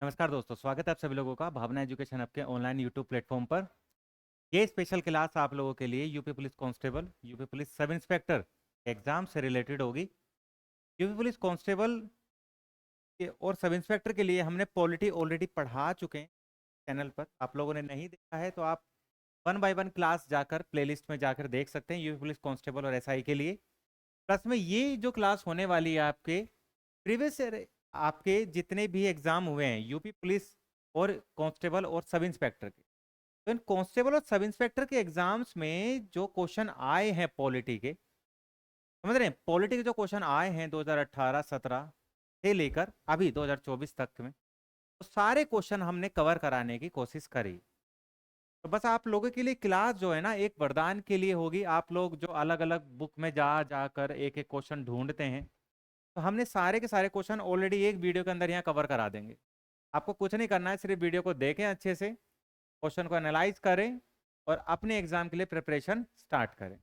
नमस्कार दोस्तों, स्वागत है आप सभी लोगों का भावना एजुकेशन हब के ऑनलाइन यूट्यूब प्लेटफॉर्म पर। ये स्पेशल क्लास आप लोगों के लिए UP police constable, UP police sub inspector exam से रिलेटेड होगी। यूपी पुलिस कांस्टेबल के और सब इंस्पेक्टर के लिए हमने पॉलिटी ऑलरेडी पढ़ा चुके हैं चैनल पर। आप लोगों ने नहीं देखा है तो आप वन बाय वन क्लास जाकर प्लेलिस्ट में जाकर देख सकते हैं यूपी पुलिस कांस्टेबल और एसआई के लिए। प्लस में ये जो क्लास होने वाली है आपके प्रीवियस आपके जितने भी एग्जाम हुए हैं यूपी पुलिस और कांस्टेबल और सब इंस्पेक्टर के, तो इन कांस्टेबल और सब इंस्पेक्टर के एग्जाम्स में जो क्वेश्चन आए हैं पॉलिटी के, समझ रहे हैं, पॉलिटी के जो क्वेश्चन आए हैं 2018-17 से लेकर अभी 2024 तक में, तो सारे क्वेश्चन हमने कवर कराने की कोशिश करी। तो बस आप लोगों के लिए क्लास जो है ना एक वरदान के लिए होगी। आप लोग जो अलग अलग बुक में जा जाकर एक एक क्वेश्चन ढूंढते हैं, तो हमने सारे के सारे क्वेश्चन ऑलरेडी एक वीडियो के अंदर यहाँ कवर करा देंगे। आपको कुछ नहीं करना है, सिर्फ वीडियो को देखें अच्छे से, क्वेश्चन को एनालाइज करें और अपने एग्जाम के लिए प्रिपरेशन स्टार्ट करें।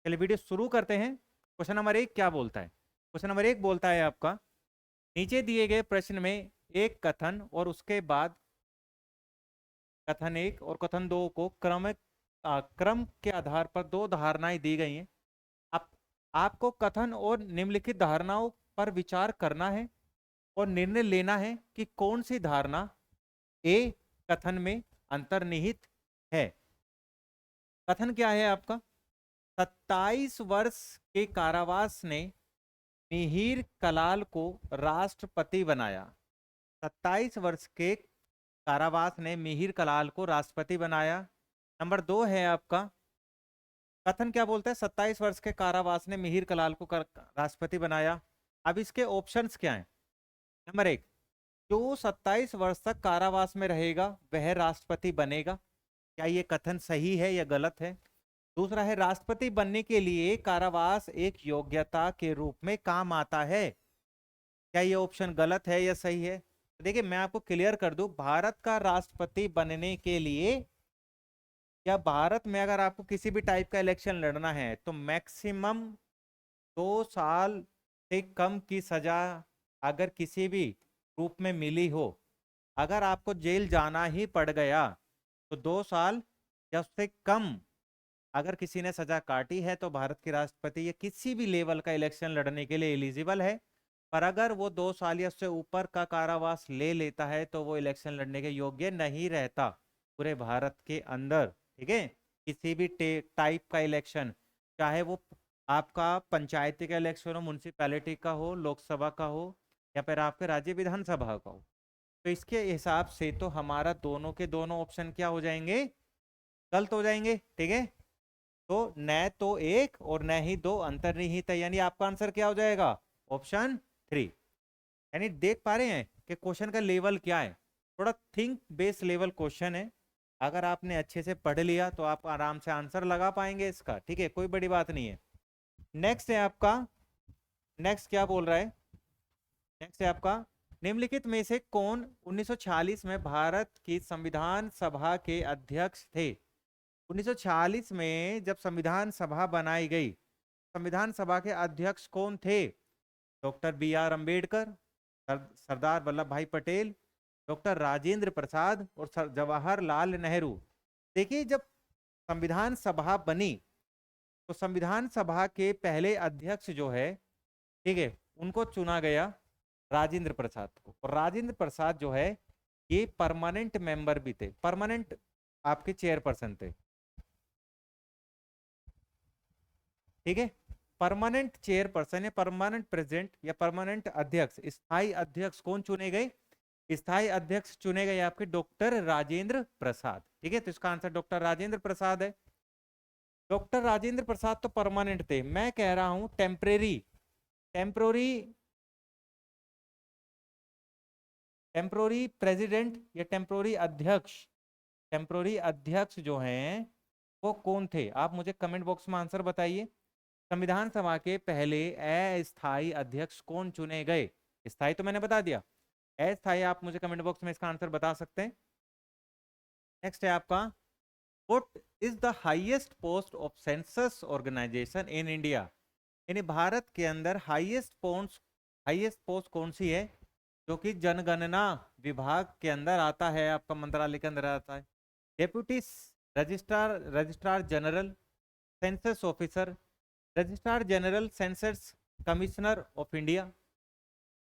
चलिए वीडियो शुरू करते हैं। क्वेश्चन नंबर 1 क्या बोलता है? क्वेश्चन नंबर 1 बोलता है आपका, नीचे दिए गए प्रश्न में एक कथन और उसके बाद कथन 1 और कथन 2 को क्रम के आधार पर दो धारणाएं दी गई हैं। आप आपको कथन और निम्नलिखित धारणाओं पर विचार करना है और निर्णय लेना है कि कौन सी धारणा ए कथन में अंतर्निहित है। कथन क्या है आपका? 27 वर्ष के कारावास ने मिहिर कलाल को राष्ट्रपति बनाया। 27 वर्ष के कारावास ने मिहिर कलाल को राष्ट्रपति बनाया। नंबर 2 है आपका, कथन क्या बोलता है? 27 वर्ष के कारावास ने मिहिर कलाल को राष्ट्रपति बनाया। अब इसके ऑप्शंस क्या हैं? नंबर 1, जो 27 वर्ष तक कारावास में रहेगा वह राष्ट्रपति बनेगा। क्या ये कथन सही है या गलत है? दूसरा है, राष्ट्रपति बनने के लिए कारावास एक योग्यता के रूप में काम आता है। क्या ये ऑप्शन गलत है या सही है? तो देखिए मैं आपको क्लियर कर दूं, भारत का राष्ट्रपति बनने के लिए या भारत में अगर आपको किसी भी टाइप का इलेक्शन लड़ना है तो मैक्सिमम 2 साल से कम की सजा अगर किसी भी रूप में मिली हो, अगर आपको जेल जाना ही पड़ गया तो 2 साल या उससे कम अगर किसी ने सजा काटी है तो भारत के राष्ट्रपति या किसी भी लेवल का इलेक्शन लड़ने के लिए एलिजिबल है। पर अगर वो 2 साल या उससे ऊपर का कारावास ले लेता है तो वो इलेक्शन लड़ने के योग्य नहीं रहता पूरे भारत के अंदर। ठीक है, किसी भी टाइप का इलेक्शन, चाहे वो आपका पंचायती का इलेक्शन हो, म्यूनसिपैलिटी का हो, लोकसभा का हो या फिर आपके राज्य विधानसभा का हो, तो इसके हिसाब से तो हमारा दोनों के दोनों ऑप्शन क्या हो जाएंगे? गलत हो जाएंगे। ठीक है, तो न तो एक और न ही दो अंतर्निहित है, यानी आपका आंसर क्या हो जाएगा? ऑप्शन 3। यानी देख पा रहे हैं कि क्वेश्चन का लेवल क्या है, थोड़ा थिंक बेस लेवल क्वेश्चन है। अगर आपने अच्छे से पढ़ लिया तो आप आराम से आंसर लगा पाएंगे इसका। ठीक है, कोई बड़ी बात नहीं है। नेक्स्ट है आपका, नेक्स्ट क्या बोल रहा है? नेक्स्ट है आपका, निम्नलिखित में से कौन 1946 में भारत की संविधान सभा के अध्यक्ष थे? 1946 में जब संविधान सभा बनाई गई, संविधान सभा के अध्यक्ष कौन थे? Doctor B.R. अंबेडकर, सरदार वल्लभ भाई पटेल, डॉक्टर राजेंद्र प्रसाद और जवाहरलाल नेहरू। देखिए जब संविधान सभा बनी तो संविधान सभा के पहले अध्यक्ष जो है, ठीक है, उनको चुना गया राजेंद्र प्रसाद को। और राजेंद्र प्रसाद जो है ये परमानेंट मेंबर भी थे, परमानेंट आपके चेयरपर्सन थे। ठीक है, परमानेंट चेयरपर्सन या परमानेंट प्रेसिडेंट या परमानेंट अध्यक्ष, स्थायी अध्यक्ष कौन चुने गए? स्थायी अध्यक्ष चुने गए आपके डॉक्टर राजेंद्र प्रसाद। ठीक है, तो इसका आंसर डॉक्टर राजेंद्र प्रसाद है। डॉक्टर राजेंद्र प्रसाद तो परमानेंट थे, मैं कह रहा हूं टेम्परेरी, टेम्पोरी टेम्पोरी प्रेसिडेंट या टेम्पोरी अध्यक्ष, टेम्पोरी अध्यक्ष जो हैं वो कौन थे? आप मुझे कमेंट बॉक्स में आंसर बताइए। संविधान सभा के पहले अस्थायी अध्यक्ष कौन चुने गए? स्थायी तो मैंने बता दिया, अस्थायी आप मुझे कमेंट बॉक्स में इसका आंसर बता सकते हैं। नेक्स्ट है आपका, what is the highest post of census organisation in India? यानी भारत के अंदर हाईएस्ट पोस्ट कौन सी है जो कि जनगणना विभाग के अंदर आता है, आपका मंत्रालय के अंदर आता है। Deputy registrar, registrar general, census officer, registrar general, census commissioner of India,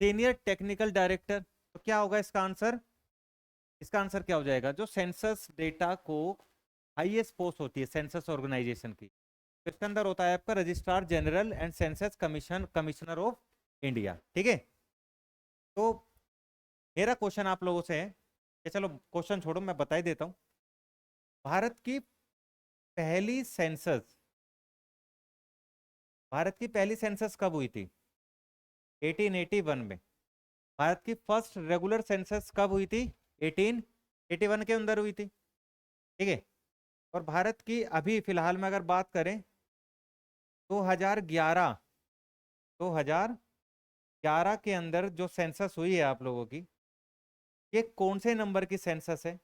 senior technical director. तो क्या होगा इसका आंसर? इसका आंसर क्या हो जाएगा? जो सेंसस डेटा को हाईएस्ट पोस्ट होती है सेंसस ऑर्गेनाइजेशन की, तो इसके अंदर होता है आपका registrar general and census commissioner of India. ठीक है, तो मेरा क्वेश्चन आप लोगों से है कि, चलो क्वेश्चन छोड़ो, मैं बता ही देता हूं। भारत की पहली सेंसस, भारत की पहली सेंसस कब हुई थी? 1881 में। भारत की फर्स्ट रेगुलर सेंसस कब हुई थी? 1881 के अंदर हुई थी। ठीक है, और भारत की अभी फिलहाल में अगर बात करें 2011, 2011 के अंदर जो सेंसस हुई है आप लोगों की, ये कौन से नंबर की सेंसस है?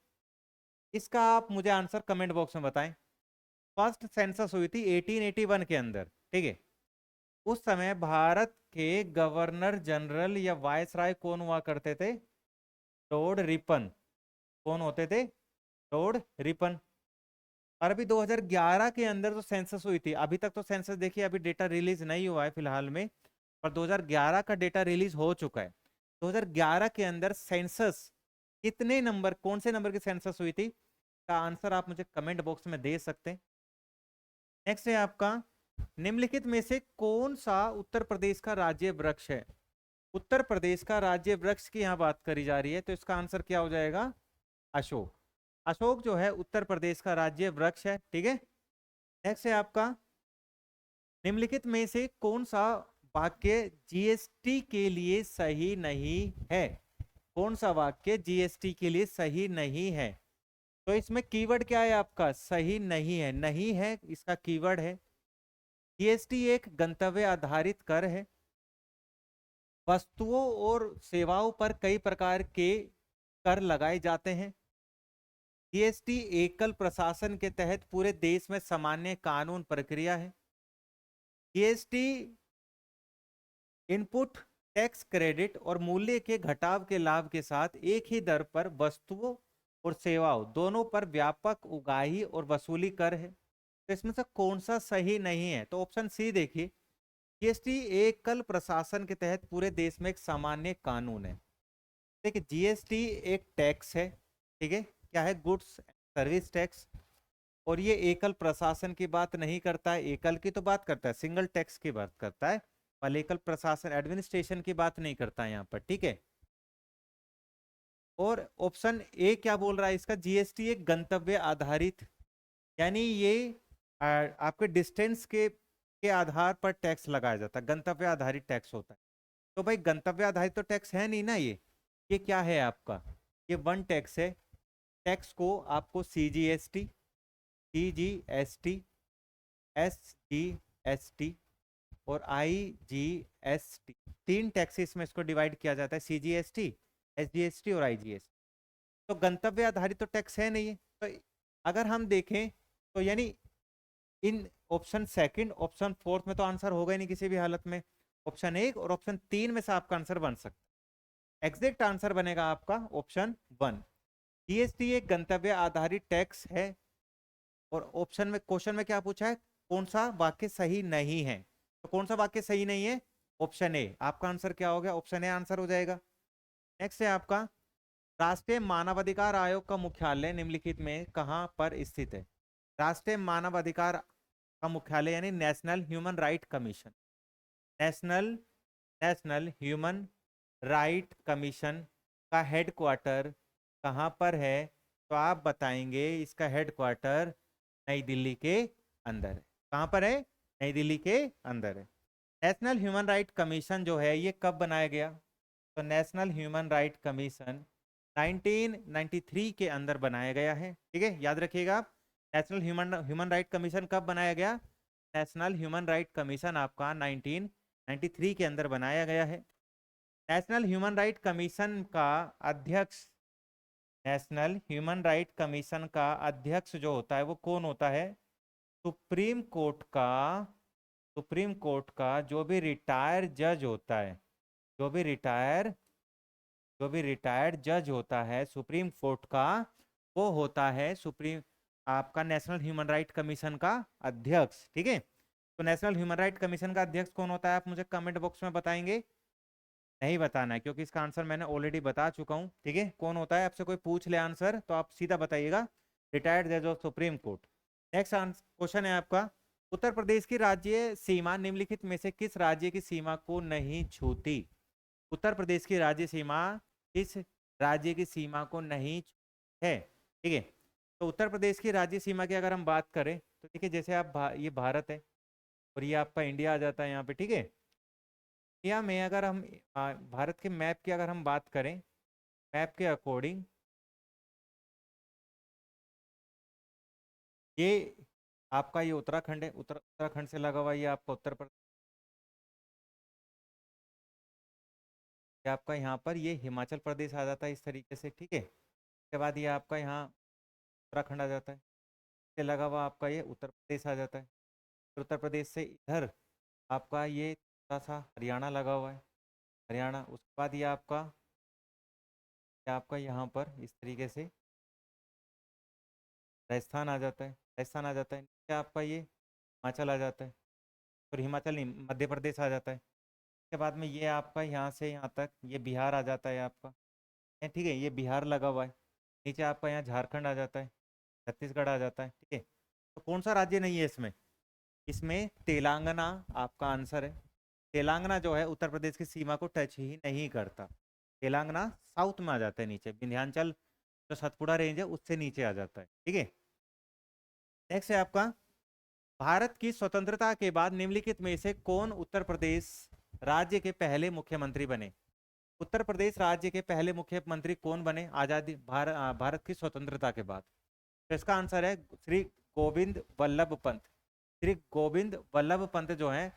इसका आप मुझे आंसर कमेंट बॉक्स में बताएं। फर्स्ट सेंसस हुई थी 1881 के अंदर। ठीक है, उस समय भारत के गवर्नर जनरल या वायसराय कौन हुआ करते थे? Lord Ripon. कौन होते थे? Lord Ripon. और अभी 2011 के अंदर जो सेंसस हुई थी, अभी तक तो सेंसस देखिए अभी डेटा रिलीज नहीं हुआ है फिलहाल में, पर 2011 का डेटा रिलीज हो चुका है। 2011 के अंदर सेंसस कितने नंबर, कौन से नंबर की सेंसस हुई थी, का आंसर आप मुझे कमेंट बॉक्स में दे सकते हैं। नेक्स्ट है आपका, निम्नलिखित में से कौन सा उत्तर प्रदेश का राज्य वृक्ष है? उत्तर प्रदेश का राज्य वृक्ष की यहाँ बात करी जा रही है, तो इसका आंसर क्या हो जाएगा? अशोक। अशोक जो है उत्तर प्रदेश का राज्य वृक्ष है। ठीक है, नेक्स्ट है आपका, निम्नलिखित में से कौन सा वाक्य जीएसटी के लिए सही नहीं है? कौन सा वाक्य जीएसटी के लिए सही नहीं है? तो इसमें कीवर्ड क्या है आपका? सही नहीं है। नहीं है इसका कीवर्ड है। जीएसटी एक गंतव्य आधारित कर है। वस्तुओं और सेवाओं पर कई प्रकार के कर लगाए जाते हैं। जीएसटी एकल प्रशासन के तहत पूरे देश में सामान्य कानून प्रक्रिया है। जीएसटी इनपुट टैक्स क्रेडिट और मूल्य के घटाव के लाभ के साथ एक ही दर पर वस्तुओं और सेवाओं दोनों पर व्यापक उगाही और वसूली कर है। तो इसमें से कौन सा सही नहीं है? तो ऑप्शन सी देखिए, जीएसटी एकल प्रशासन के तहत पूरे देश में एक सामान्य कानून है। देखिए जीएसटी एक टैक्स है। ठीक है, क्या है? Goods service tax. और ये एकल प्रशासन की बात नहीं करता है, एकल की तो बात करता है, सिंगल टैक्स की बात करता है, पर एकल प्रशासन एडमिनिस्ट्रेशन की बात नहीं करता है यहाँ पर। ठीक है, और ऑप्शन ए क्या बोल रहा है इसका? जीएसटी एक गंतव्य आधारित, यानी ये आपके डिस्टेंस के आधार पर टैक्स लगाया जाता है, गंतव्य आधारित टैक्स होता है। तो भाई गंतव्य आधारित तो टैक्स है नहीं ना, ये क्या है आपका? ये वन टैक्स है। टैक्स को आपको सीजीएसटी, सीजीएसटी, एसजीएसटी और आईजीएसटी, तीन टैक्सेस में इसको डिवाइड किया जाता है, सीजीएसटी, एसजीएसटी और आईजीएसटी। तो गंतव्य आधारित तो टैक्स है नहीं है। तो अगर हम देखें तो यानी इन ऑप्शन सेकंड, ऑप्शन फोर्थ में तो आंसर होगा ही नहीं किसी भी हालत में। ऑप्शन एक और ऑप्शन तीन में से आपका आंसर बन सकता है। एग्जैक्ट आंसर बनेगा आपका ऑप्शन वन। जीएसटी एक गंतव्य आधारित टैक्स है। और ऑप्शन में, क्वेश्चन में क्या पूछा है? कौन सा वाक्य सही नहीं है? तो कौन सा वाक्य सही नहीं है? Option A. आपका आंसर क्या हो गया? ऑप्शन ए आंसर हो जाएगा। नेक्स्ट है आपका, राष्ट्रीय मानवाधिकार आयोग का मुख्यालय निम्नलिखित में कहां पर स्थित है? राष्ट्रीय मानवाधिकार का मुख्यालय यानी national human right commission, national national human right commission का हेडक्वार्टर कहां पर है? तो आप बताएंगे इसका हेडक्वार्टर नई दिल्ली के अंदर है। कहां पर है? नई दिल्ली के अंदर है। नेशनल ह्यूमन राइट कमीशन जो है ये कब बनाया गया? तो नेशनल ह्यूमन राइट कमीशन 1993 के अंदर बनाया गया है। ठीक है, याद रखिएगा आप, नेशनल ह्यूमन राइट कमीशन कब बनाया गया? नेशनल ह्यूमन राइट कमीशन आपका 1993 के अंदर बनाया गया है। नेशनल ह्यूमन राइट कमीशन का अध्यक्ष, नेशनल ह्यूमन राइट कमीशन का अध्यक्ष जो होता है वो कौन होता है? सुप्रीम कोर्ट का, सुप्रीम कोर्ट का जो भी रिटायर जज होता है, जो भी रिटायर जो भी रिटायर्ड जज होता है सुप्रीम कोर्ट का, वो होता है सुप्रीम आपका नेशनल ह्यूमन राइट कमीशन का अध्यक्ष। ठीक है, तो नेशनल ह्यूमन राइट कमीशन का अध्यक्ष कौन होता है, आप मुझे कमेंट बॉक्स में बताएंगे। नहीं बताना है क्योंकि इसका आंसर मैंने ऑलरेडी बता चुका हूँ। ठीक है, कौन होता है, आपसे कोई पूछ ले आंसर तो आप सीधा बताइएगा, रिटायर्ड जज of supreme court. Next question है आपका, उत्तर प्रदेश की राज्य सीमा निम्नलिखित में से किस राज्य की सीमा को नहीं छूती। उत्तर प्रदेश की राज्य सीमा किस राज्य की सीमा को नहीं है। ठीक है, तो उत्तर प्रदेश की राज्य सीमा की अगर हम बात करें तो देखिए, जैसे आप ये भारत है और ये आपका इंडिया आ जाता है यहाँ पे। ठीक है, इंडिया में अगर हम भारत के मैप की अगर हम बात करें, मैप के अकॉर्डिंग ये आपका ये उत्तराखंड है, उत्तराखंड से लगा हुआ ये आपका उत्तर प्रदेश, ये आपका यहाँ पर ये हिमाचल प्रदेश आ जाता है इस तरीके से। ठीक है, उसके बाद ये आपका यहाँ उत्तराखंड आ जाता है, इससे लगा हुआ आपका ये उत्तर प्रदेश आ जाता है। फिर उत्तर प्रदेश से इधर आपका ये थोड़ा सा हरियाणा लगा हुआ है, हरियाणा। उसके बाद ये आपका यहाँ पर इस तरीके से राजस्थान आ जाता है, राजस्थान आ जाता है, नीचे आपका ये हिमाचल आ जाता है, और हिमाचल नहीं, मध्य प्रदेश आ जाता है। उसके बाद में ये आपका यहाँ से यहाँ तक ये बिहार आ जाता है आपका, ठीक है, ये बिहार लगा हुआ है। नीचे आपका यहाँ झारखंड आ जाता है, छत्तीसगढ़ आ जाता है। ठीक है, तो कौन सा राज्य नहीं है इसमें, इसमें तेलंगाना आपका आंसर है। तेलंगाना जो है उत्तर प्रदेश की सीमा को टच ही नहीं करता, तेलंगाना साउथ में आ जाता है, नीचे विंध्याचल जो सतपुड़ा रेंज है उससे नीचे आ जाता है। ठीक है, नेक्स्ट है आपका, भारत की स्वतंत्रता के बाद निम्नलिखित में से कौन उत्तर प्रदेश राज्य के पहले मुख्यमंत्री बने। उत्तर प्रदेश राज्य के पहले मुख्यमंत्री कौन बने आजादी भारत की स्वतंत्रता के बाद। तो इसका आंसर है श्री गोविंद वल्लभ पंत। श्री गोविंद वल्लभ पंत जो है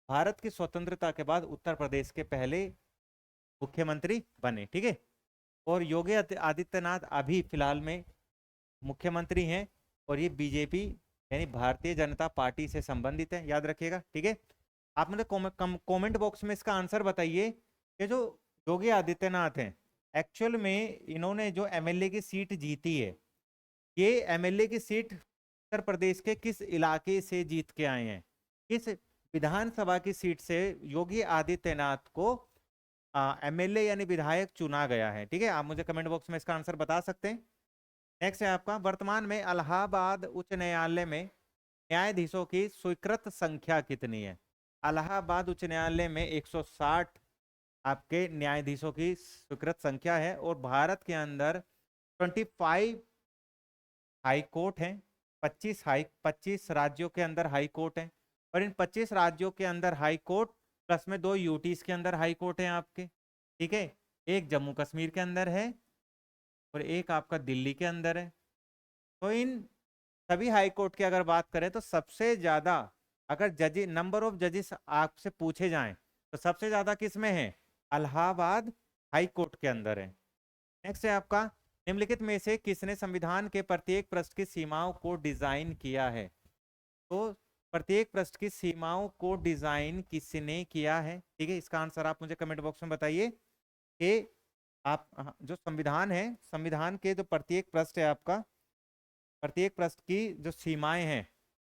भारत की स्वतंत्रता के बाद उत्तर प्रदेश के पहले मुख्यमंत्री बने। ठीक है, और योगी आदित्यनाथ अभी फिलहाल में मुख्यमंत्री हैं, और ये बीजेपी यानी भारतीय जनता पार्टी से संबंधित है, याद रखिएगा। ठीक है, आप मुझे कमेंट बॉक्स में इसका आंसर बताइए कि जो योगी आदित्यनाथ हैं एक्चुअल में इन्होंने जो एमएलए की सीट जीती है, ये एमएलए की सीट उत्तर प्रदेश के किस इलाके से जीत के आए हैं, किस विधानसभा की सीट से योगी आदित्यनाथ को एमएलए यानी विधायक चुना गया है। ठीक है, आप मुझे कमेंट बॉक्स में इसका आंसर बता सकते हैं। नेक्स्ट है आपका, वर्तमान में इलाहाबाद उच्च न्यायालय में न्यायाधीशों की स्वीकृत संख्या कितनी है। इलाहाबाद उच्च न्यायालय में 160 आपके न्यायाधीशों की स्वीकृत संख्या है, और भारत के अंदर 25 हाई कोर्ट हैं, 25 राज्यों के अंदर हाई कोर्ट हैं, और इन 25 राज्यों के अंदर हाई कोर्ट प्लस में 2 यूटीज के अंदर हाई कोर्ट हैं आपके। ठीक है, एक जम्मू कश्मीर के अंदर है और एक आपका दिल्ली के अंदर है। तो इन सभी हाई कोर्ट की अगर बात करें तो सबसे ज्यादा अगर जज नंबर ऑफ जजेस आपसे पूछे जाएं तो सबसे ज्यादा किस में है, इलाहाबाद हाई कोर्ट के अंदर है। नेक्स्ट है आपका, निम्नलिखित में से किसने संविधान के प्रत्येक पृष्ठ की सीमाओं को डिजाइन किया है। तो प्रत्येक पृष्ठ की सीमाओं को डिजाइन किसने किया है। ठीक है, इसका आंसर आप मुझे कमेंट बॉक्स में बताइए कि आप जो संविधान है, संविधान के जो प्रत्येक पृष्ठ है आपका, प्रत्येक पृष्ठ की जो सीमाएं हैं,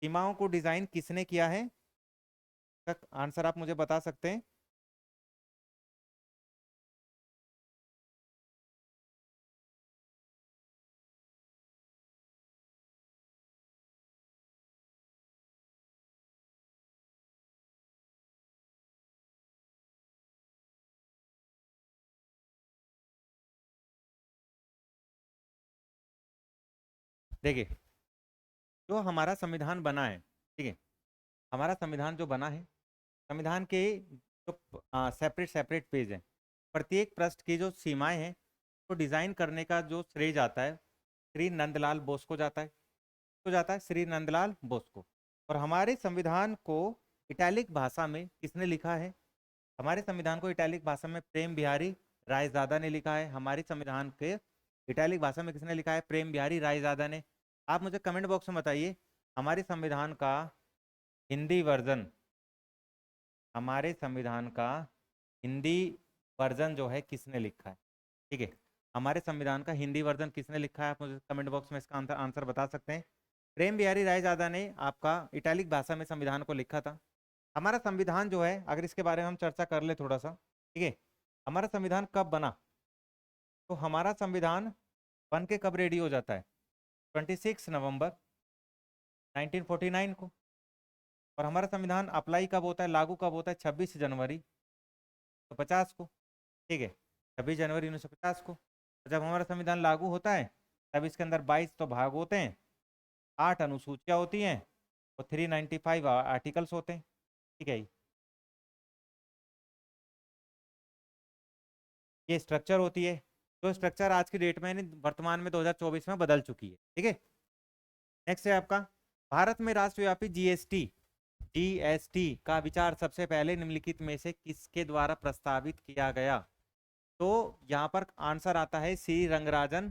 सीमाओं को डिजाइन किसने किया है, तक आंसर आप मुझे बता सकते हैं। देखिए, जो हमारा संविधान बना है, ठीक है, हमारा संविधान जो बना है, संविधान के जो सेपरेट सेपरेट पेज हैं, प्रत्येक पृष्ठ की जो सीमाएं हैं तो डिजाइन करने का जो श्रेय जाता है श्री नंदलाल बोस को जाता है। तो जाता है श्री नंदलाल बोस को। और हमारे संविधान को इटैलिक भाषा में किसने लिखा है, हमारे संविधान को इटैलिक भाषा में प्रेम बिहारी रायजादा ने लिखा है। हमारे संविधान के इटैलिक भाषा में किसने लिखा है, प्रेम बिहारी रायजादा ने। आप मुझे कमेंट बॉक्स में बताइए हमारे संविधान का हिंदी वर्जन, हमारे संविधान का हिंदी वर्जन जो है किसने लिखा है। ठीक है। हमारे संविधान का हिंदी वर्जन किसने लिखा है, आप मुझे कमेंट बॉक्स में इसका आंसर बता सकते हैं। प्रेम बिहारी रायजादा ने आपका इटैलिक भाषा में संविधान को लिखा था। हमारा संविधान जो है, अगर इसके बारे में हम चर्चा कर ले थोड़ा सा, ठीक है। हमारा संविधान कब बना, तो हमारा संविधान बन के कब रेडी हो जाता है, 26 नवंबर 1949 को। और हमारा संविधान अप्लाई कब होता है, लागू कब होता है, 26 जनवरी 1950 को। ठीक है, 26 जनवरी 1950 को। तो जब हमारा संविधान लागू होता है तब इसके अंदर 22 तो भाग होते हैं, 8 अनुसूचियां होती हैं और 395 आर्टिकल्स होते हैं। ठीक है, ये स्ट्रक्चर होती है। तो स्ट्रक्चर आज की डेट में यानी वर्तमान में 2024 में बदल चुकी है। ठीक है, नेक्स्ट है आपका, भारत में राष्ट्रव्यापी जीएसटी जीएसटी का विचार सबसे पहले निम्नलिखित में से किसके द्वारा प्रस्तावित किया गया। तो यहाँ पर आंसर आता है सी रंगराजन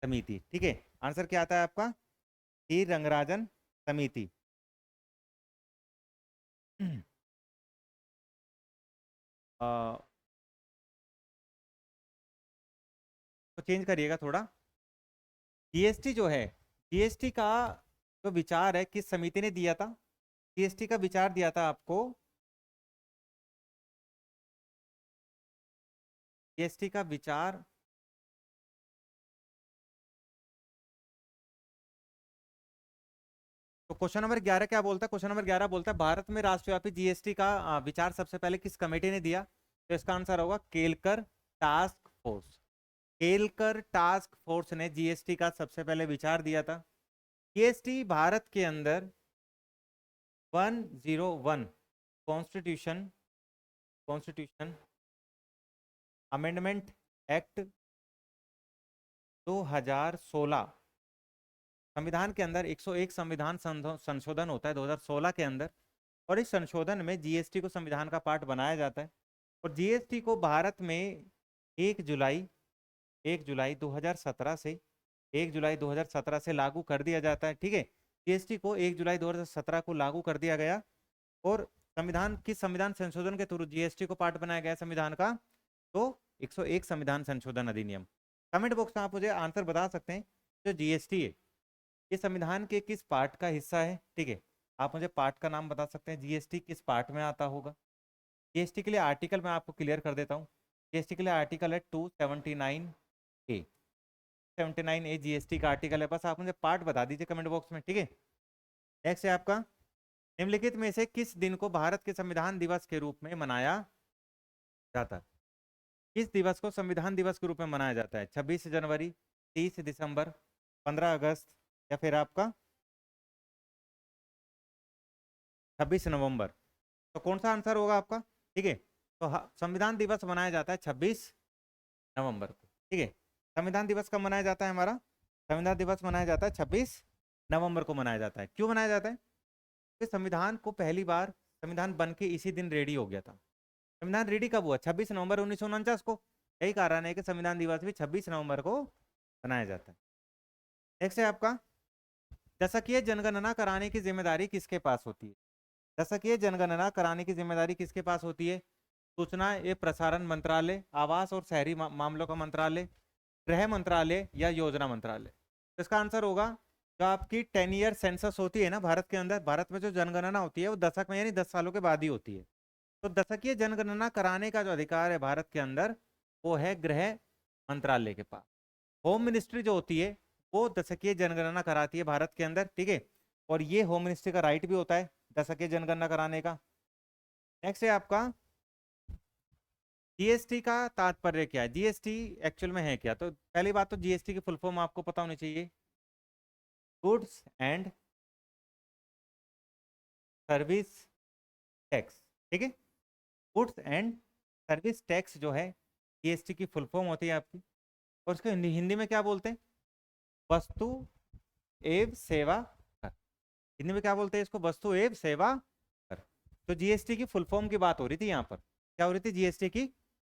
समिति। ठीक है, आंसर क्या आता है आपका, सी रंगराजन समिति। तो चेंज करिएगा थोड़ा। जीएसटी जो है, जीएसटी का जो विचार है किस समिति ने दिया था, जीएसटी का विचार दिया था आपको, जीएसटी का विचार तो क्वेश्चन नंबर 11 क्या बोलता है, क्वेश्चन नंबर 11 बोलता है भारत में राष्ट्रव्यापी जीएसटी का विचार सबसे पहले किस कमेटी ने दिया। तो इसका आंसर होगा Kelkar task force. Kelkar task force ने जीएसटी का सबसे पहले विचार दिया था। जीएसटी भारत के अंदर 101 कॉन्स्टिट्यूशन कॉन्स्टिट्यूशन अमेंडमेंट एक्ट 2016, संविधान के अंदर 101 संविधान संशोधन होता है 2016 के अंदर। और इस संशोधन में जीएसटी को संविधान का पार्ट बनाया जाता है। और जीएसटी को भारत में 1 जुलाई 2017 से 1 जुलाई 2017 से लागू कर दिया जाता है। ठीक है, जीएसटी को 1 जुलाई 2017 को लागू कर दिया गया। और संविधान किस संविधान संशोधन के थ्रू जीएसटी को पार्ट बनाया गया संविधान का, तो 101 संविधान संशोधन अधिनियम। कमेंट बॉक्स में आप मुझे आंसर बता सकते हैं, जो जीएसटी है ये संविधान के किस पार्ट का हिस्सा है। ठीक है, आप मुझे पार्ट का नाम बता सकते हैं, जीएसटी किस पार्ट में आता होगा। जीएसटी के लिए आर्टिकल मैं आपको क्लियर कर देता हूँ। जीएसटी के लिए आर्टिकल है 279A। 79A जीएसटी का आर्टिकल है, बस आप मुझे पार्ट बता दीजिए कमेंट बॉक्स में। ठीक है, नेक्स्ट है आपका, निम्नलिखित में से किस दिन को भारत के संविधान दिवस के रूप में मनाया जाता है। किस दिवस को संविधान दिवस के रूप में मनाया जाता है, 26 जनवरी, 30 दिसंबर, 15 अगस्त, या फिर आपका 26 नवंबर। तो कौन सा आंसर होगा आपका। ठीक है, तो संविधान दिवस मनाया जाता है 26 नवंबर को। ठीक है, संविधान दिवस कब मनाया जाता है हमारा, संविधान दिवस मनाया जाता है 26 नवंबर को मनाया जाता है। क्यों मनाया जाता है, क्योंकि संविधान को पहली बार संविधान बन के इसी दिन रेडी हो गया था। संविधान रेडी कब हुआ, 26 नवंबर 1949 को। यही कारण है कि संविधान दिवस भी 26 नवंबर को मनाया जाता है। नेक्स्ट है आपका, दशकीय जनगणना कराने की जिम्मेदारी किसके पास होती है। दशकीय जनगणना कराने की जिम्मेदारी किसके पास होती है, सूचना एवं प्रसारण मंत्रालय, आवास और शहरी मामलों का मंत्रालय, गृह मंत्रालय, या योजना मंत्रालय। तो इसका आंसर होगा, जो आपकी 10 ईयर सेंसस होती है ना भारत के अंदर, भारत में जो जनगणना होती है वो दशक में यानी 10 सालों के बाद ही होती है। तो दशकीय जनगणना कराने का जो अधिकार है भारत के अंदर वो है गृह मंत्रालय के पास। होम मिनिस्ट्री जो होती है वो दशकीय जनगणना कराती है भारत के अंदर। ठीक है, और ये होम मिनिस्ट्री का राइट भी होता है दशकीय जनगणना कराने का। नेक्स्ट है आपका, जीएसटी का तात्पर्य क्या है, जीएसटी एक्चुअल में है क्या। तो पहली बात तो जीएसटी की फुल फॉर्म आपको पता होनी चाहिए, गुड्स एंड सर्विस टैक्स। ठीक है, गुड्स एंड सर्विस टैक्स जो है जीएसटी की फुल फॉर्म होती है आपकी। और उसको हिंदी में क्या बोलते हैं, वस्तु एवं सेवा कर। हिंदी में क्या बोलते हैं इसको, वस्तु एवं सेवा कर। तो जीएसटी की फुल फॉर्म की बात हो रही थी यहाँ पर, क्या हो रही थी, जीएसटी की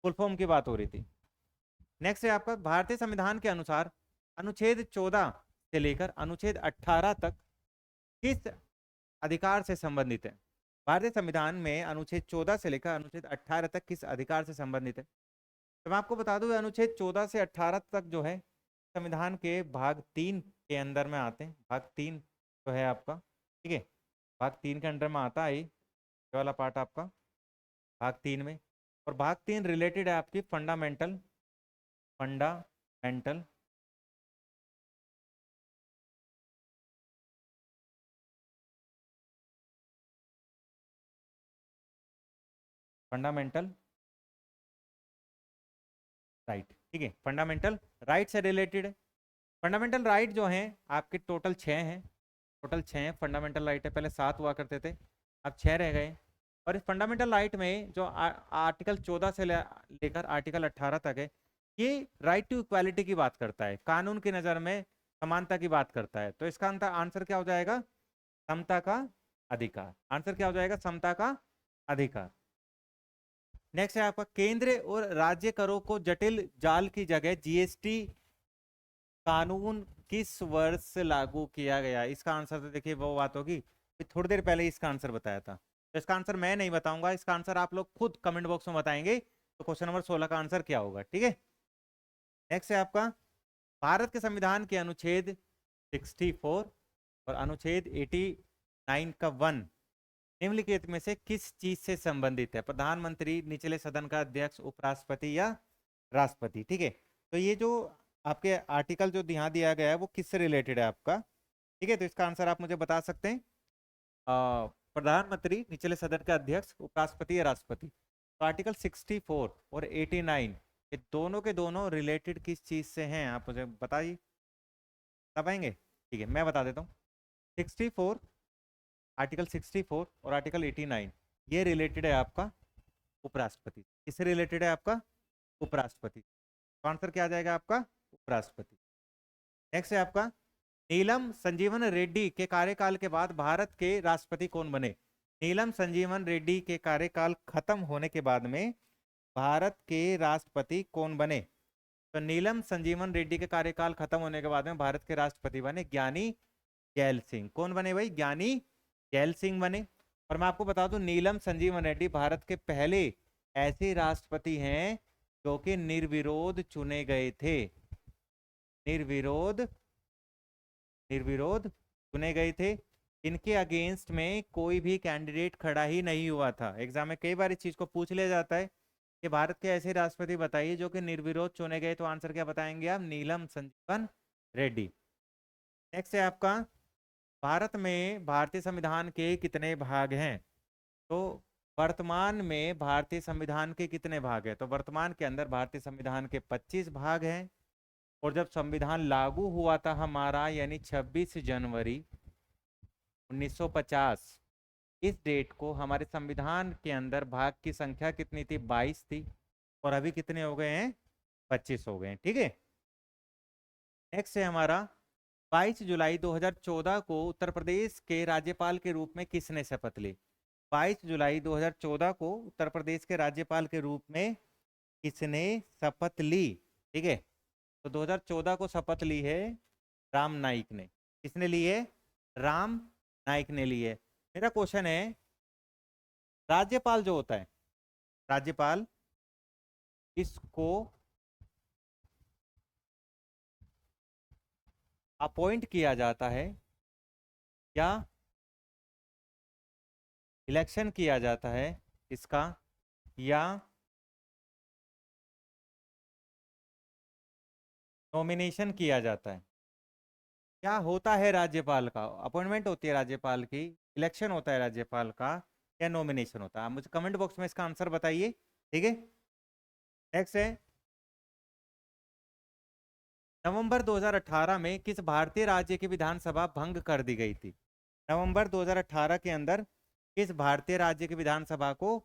फुल फॉर्म की बात हो रही थी। नेक्स्ट है आपका, भारतीय संविधान के अनुसार अनुच्छेद 14 से लेकर अनुच्छेद 18 तक किस अधिकार से संबंधित है। भारतीय संविधान में अनुच्छेद 14 से लेकर अनुच्छेद 18 तक किस अधिकार से संबंधित है। तो मैं आपको बता दूं अनुच्छेद 14 से 18 तक जो है संविधान के भाग 3 के अंदर में आते हैं। भाग 3 जो है आपका, ठीक है, भाग 3 के अंडर में आता है ये वाला पार्ट आपका भाग 3 में। और भाग 3 रिलेटेड है आपकी फंडामेंटल फंडामेंटल फंडामेंटल राइट, ठीक है, फंडामेंटल राइट से रिलेटेड है। फंडामेंटल राइट जो हैं आपके टोटल 6 हैं, टोटल 6 हैं फंडामेंटल राइट है। पहले 7 हुआ करते थे, अब 6 रह गए। और इस फंडामेंटल राइट में जो आर्टिकल 14 से लेकर आर्टिकल 18 तक है, ये राइट टू इक्वालिटी की बात करता है, कानून की नज़र में समानता की बात करता है। तो इसका आंसर क्या हो जाएगा? समता का अधिकार। आंसर क्या हो जाएगा? समता का अधिकार। नेक्स्ट है आपका केंद्र और राज्य करों को जटिल जाल की जगह जीएसटी कानून किस वर्ष से लागू किया गया? इसका आंसर तो देखिए वो बात होगी, थोड़ी देर पहले इसका आंसर बताया था, तो इसका आंसर मैं नहीं बताऊंगा, इसका आंसर आप लोग खुद कमेंट बॉक्स में बताएंगे। तो क्वेश्चन नंबर 16 का आंसर क्या होगा? ठीक है। नेक्स्ट है आपका भारत के संविधान के अनुच्छेद 64 और अनुच्छेद 89 का 1 निम्नलिखित में से किस चीज से संबंधित है? प्रधानमंत्री, निचले सदन का अध्यक्ष, उपराष्ट्रपति या राष्ट्रपति? ठीक है, तो ये जो आपके आर्टिकल जो यहाँ दिया गया है वो किससे रिलेटेड है आपका? ठीक है, तो इसका आंसर आप मुझे बता सकते हैं। प्रधानमंत्री, निचले सदन का अध्यक्ष, उपराष्ट्रपति या राष्ट्रपति। तो आर्टिकल 64 और 89 ये दोनों के दोनों रिलेटेड किस चीज से हैं? आप मुझे बताइए, बता पाएंगे? ठीक है, मैं बता देता हूँ। 64, आर्टिकल 64 और आर्टिकल 89 ये रिलेटेड है आपका उपराष्ट्रपति। किससे रिलेटेड है आपका? उपराष्ट्रपति। तो आंसर क्या आ जाएगा आपका? उपराष्ट्रपति। नेक्स्ट है आपका नीलम संजीवन रेड्डी के कार्यकाल के बाद भारत के राष्ट्रपति कौन बने? नीलम संजीवन रेड्डी के कार्यकाल खत्म होने के बाद में भारत के राष्ट्रपति कौन बने? तो नीलम संजीवन रेड्डी के कार्यकाल खत्म होने के बाद में भारत के राष्ट्रपति बने ज्ञानी जैल सिंह। कौन बने भाई? ज्ञानी जैल सिंह बने। और मैं आपको बता दूं नीलम संजीवन रेड्डी भारत के पहले ऐसे राष्ट्रपति हैं जो कि निर्विरोध चुने गए थे। निर्विरोध निर्विरोध चुने गए थे। इनके अगेंस्ट में कोई भी कैंडिडेट खड़ा ही नहीं हुआ था। एग्जाम में कई बार इस चीज को पूछ लिया जाता है कि भारत के ऐसे राष्ट्रपति बताइए जो कि निर्विरोध चुने गए, तो आंसर क्या बताएंगे आप? नीलम संजीवन रेड्डी। नेक्स्ट है आपका भारत में भारतीय संविधान के कितने भाग हैं? तो वर्तमान में भारतीय संविधान के कितने भाग हैं? तो वर्तमान के अंदर भारतीय संविधान के 25 भाग हैं। और जब संविधान लागू हुआ था हमारा, यानी 26 जनवरी 1950, इस डेट को हमारे संविधान के अंदर भाग की संख्या कितनी थी? 22 थी। और अभी कितने हो गए हैं? 25 हो गए हैं। ठीक है। नेक्स्ट है हमारा 22 जुलाई 2014 को उत्तर प्रदेश के राज्यपाल के रूप में किसने शपथ ली? 22 जुलाई 2014 को उत्तर प्रदेश के राज्यपाल के रूप में किसने शपथ ली? ठीक है, तो 2014 को शपथ ली है राम नाईक ने। किसने ली है? राम नाईक ने ली है। मेरा क्वेश्चन है, राज्यपाल जो होता है, राज्यपाल इसको अपॉइंट किया जाता है या इलेक्शन किया जाता है इसका, या नॉमिनेशन किया जाता है? क्या होता है राज्यपाल का? अपॉइंटमेंट होती है राज्यपाल की, इलेक्शन होता है राज्यपाल का, या नॉमिनेशन होता है? आप मुझे कमेंट बॉक्स में इसका आंसर बताइए। ठीक है। नेक्स्ट है नवंबर 2018 में किस भारतीय राज्य की विधानसभा भंग कर दी गई थी? नवंबर 2018 के अंदर किस भारतीय राज्य की विधानसभा को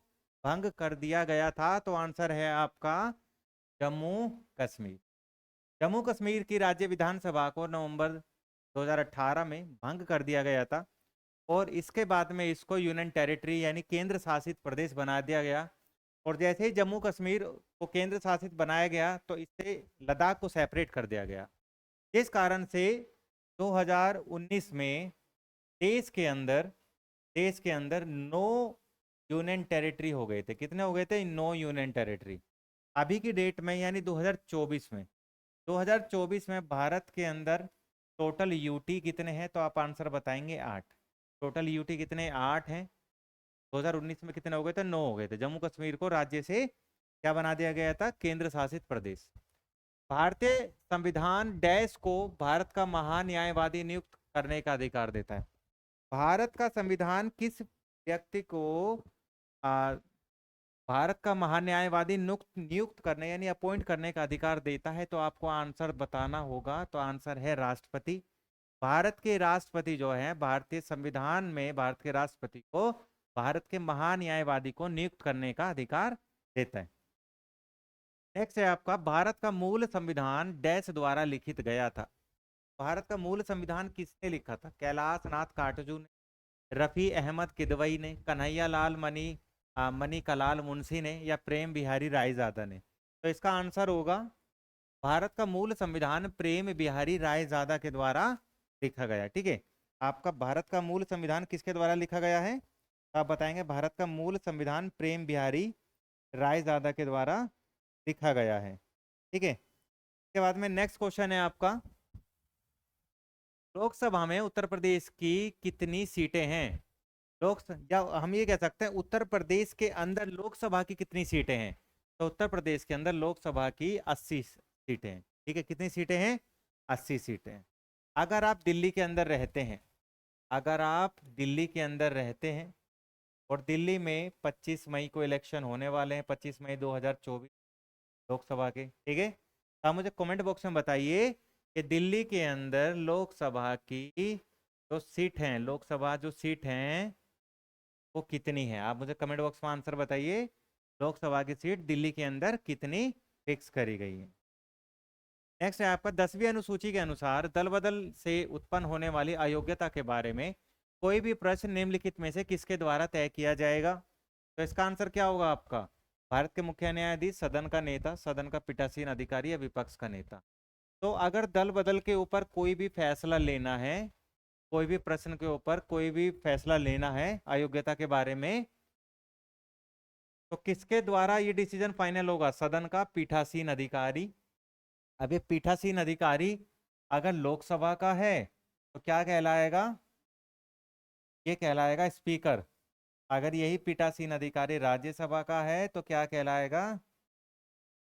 भंग कर दिया गया था? तो आंसर है आपका जम्मू कश्मीर। जम्मू कश्मीर की राज्य विधानसभा को नवंबर 2018 में भंग कर दिया गया था। और इसके बाद में इसको यूनियन टेरिटरी यानी केंद्र शासित प्रदेश बना दिया गया। और जैसे ही जम्मू कश्मीर को केंद्र शासित बनाया गया तो इससे लद्दाख को सेपरेट कर दिया गया। इस कारण से 2019 में देश के अंदर 9 यूनियन टेरिटरी हो गए थे। कितने हो गए थे? 9 यूनियन टेरिटरी। अभी की डेट में यानी 2024 में, 2024 में भारत के अंदर टोटल यूटी कितने हैं? तो आप आंसर बताएंगे 8। टोटल यूटी कितने? 8 हैं। 2019 में कितने हो गए थे? 9 हो गए थे। जम्मू कश्मीर को राज्य से क्या बना दिया गया था? केंद्र शासित प्रदेश। भारतीय संविधान डैश को भारत का महान न्यायवादी नियुक्त करने का अधिकार देता है। भारत का संविधान किस व्यक्ति को आ, भारत का महान न्यायवादी नियुक्त नियुक्त करने यानी अपॉइंट करने का अधिकार देता है? तो आपको आंसर बताना होगा। तो आंसर है राष्ट्रपति। भारत के राष्ट्रपति जो है, भारतीय संविधान में भारत के राष्ट्रपति को भारत के महान न्यायवादी को नियुक्त करने का अधिकार देता है। नेक्स्ट है आपका, भारत का मूल संविधान डैश द्वारा लिखित गया था। भारत का मूल संविधान किसने लिखा था? कैलाश नाथ काटजू ने, रफी अहमद किदवई ने, कन्हैया लाल मनी कलाल मुंशी ने, या प्रेम बिहारी रायजादा ने? तो इसका आंसर होगा, भारत का मूल संविधान प्रेम बिहारी रायजादा के द्वारा लिखा गया। ठीक है, आपका भारत का मूल संविधान किसके द्वारा लिखा गया है? तो आप बताएंगे भारत का मूल संविधान प्रेम बिहारी रायजादा के द्वारा लिखा गया है। ठीक है, इसके बाद में नेक्स्ट क्वेश्चन है आपका, लोकसभा में उत्तर प्रदेश की कितनी सीटें हैं? या हम ये कह सकते हैं उत्तर प्रदेश के अंदर लोकसभा की कितनी सीटें हैं? तो उत्तर प्रदेश के अंदर लोकसभा की 80 सीटें हैं। ठीक है, कितनी सीटें हैं? 80 सीटें हैं। अगर आप दिल्ली के अंदर रहते हैं, अगर आप दिल्ली के अंदर रहते हैं और दिल्ली में 25 मई को इलेक्शन होने वाले हैं, 25 मई 2024 लोकसभा के। ठीक है, तो आप मुझे कमेंट बॉक्स में बताइए कि दिल्ली के अंदर लोकसभा की जो सीट हैं, लोकसभा जो सीट हैं वो कितनी है? आप मुझे कमेंट बॉक्स में आंसर बताइए, लोकसभा की सीट दिल्ली के अंदर कितनी फिक्स करी गई है। नेक्स्ट है आपका, 10वीं अनुसूची के अनुसार दल बदल से उत्पन्न होने वाली अयोग्यता के बारे में कोई भी प्रश्न निम्नलिखित में से किसके द्वारा तय किया जाएगा? तो इसका आंसर क्या होगा आपका? भारत के मुख्य न्यायाधीश, सदन का नेता, सदन का पीठासीन अधिकारी, या विपक्ष का नेता? तो अगर दल बदल के ऊपर कोई भी फैसला लेना है, कोई भी प्रश्न के ऊपर कोई भी फैसला लेना है अयोग्यता के बारे में, तो किसके द्वारा ये डिसीजन फाइनल होगा? सदन का पीठासीन अधिकारी। अब ये पीठासीन अधिकारी अगर लोकसभा का है तो क्या कहलाएगा? ये कहलाएगा स्पीकर। अगर यही पीठासीन अधिकारी राज्यसभा का है तो क्या कहलाएगा?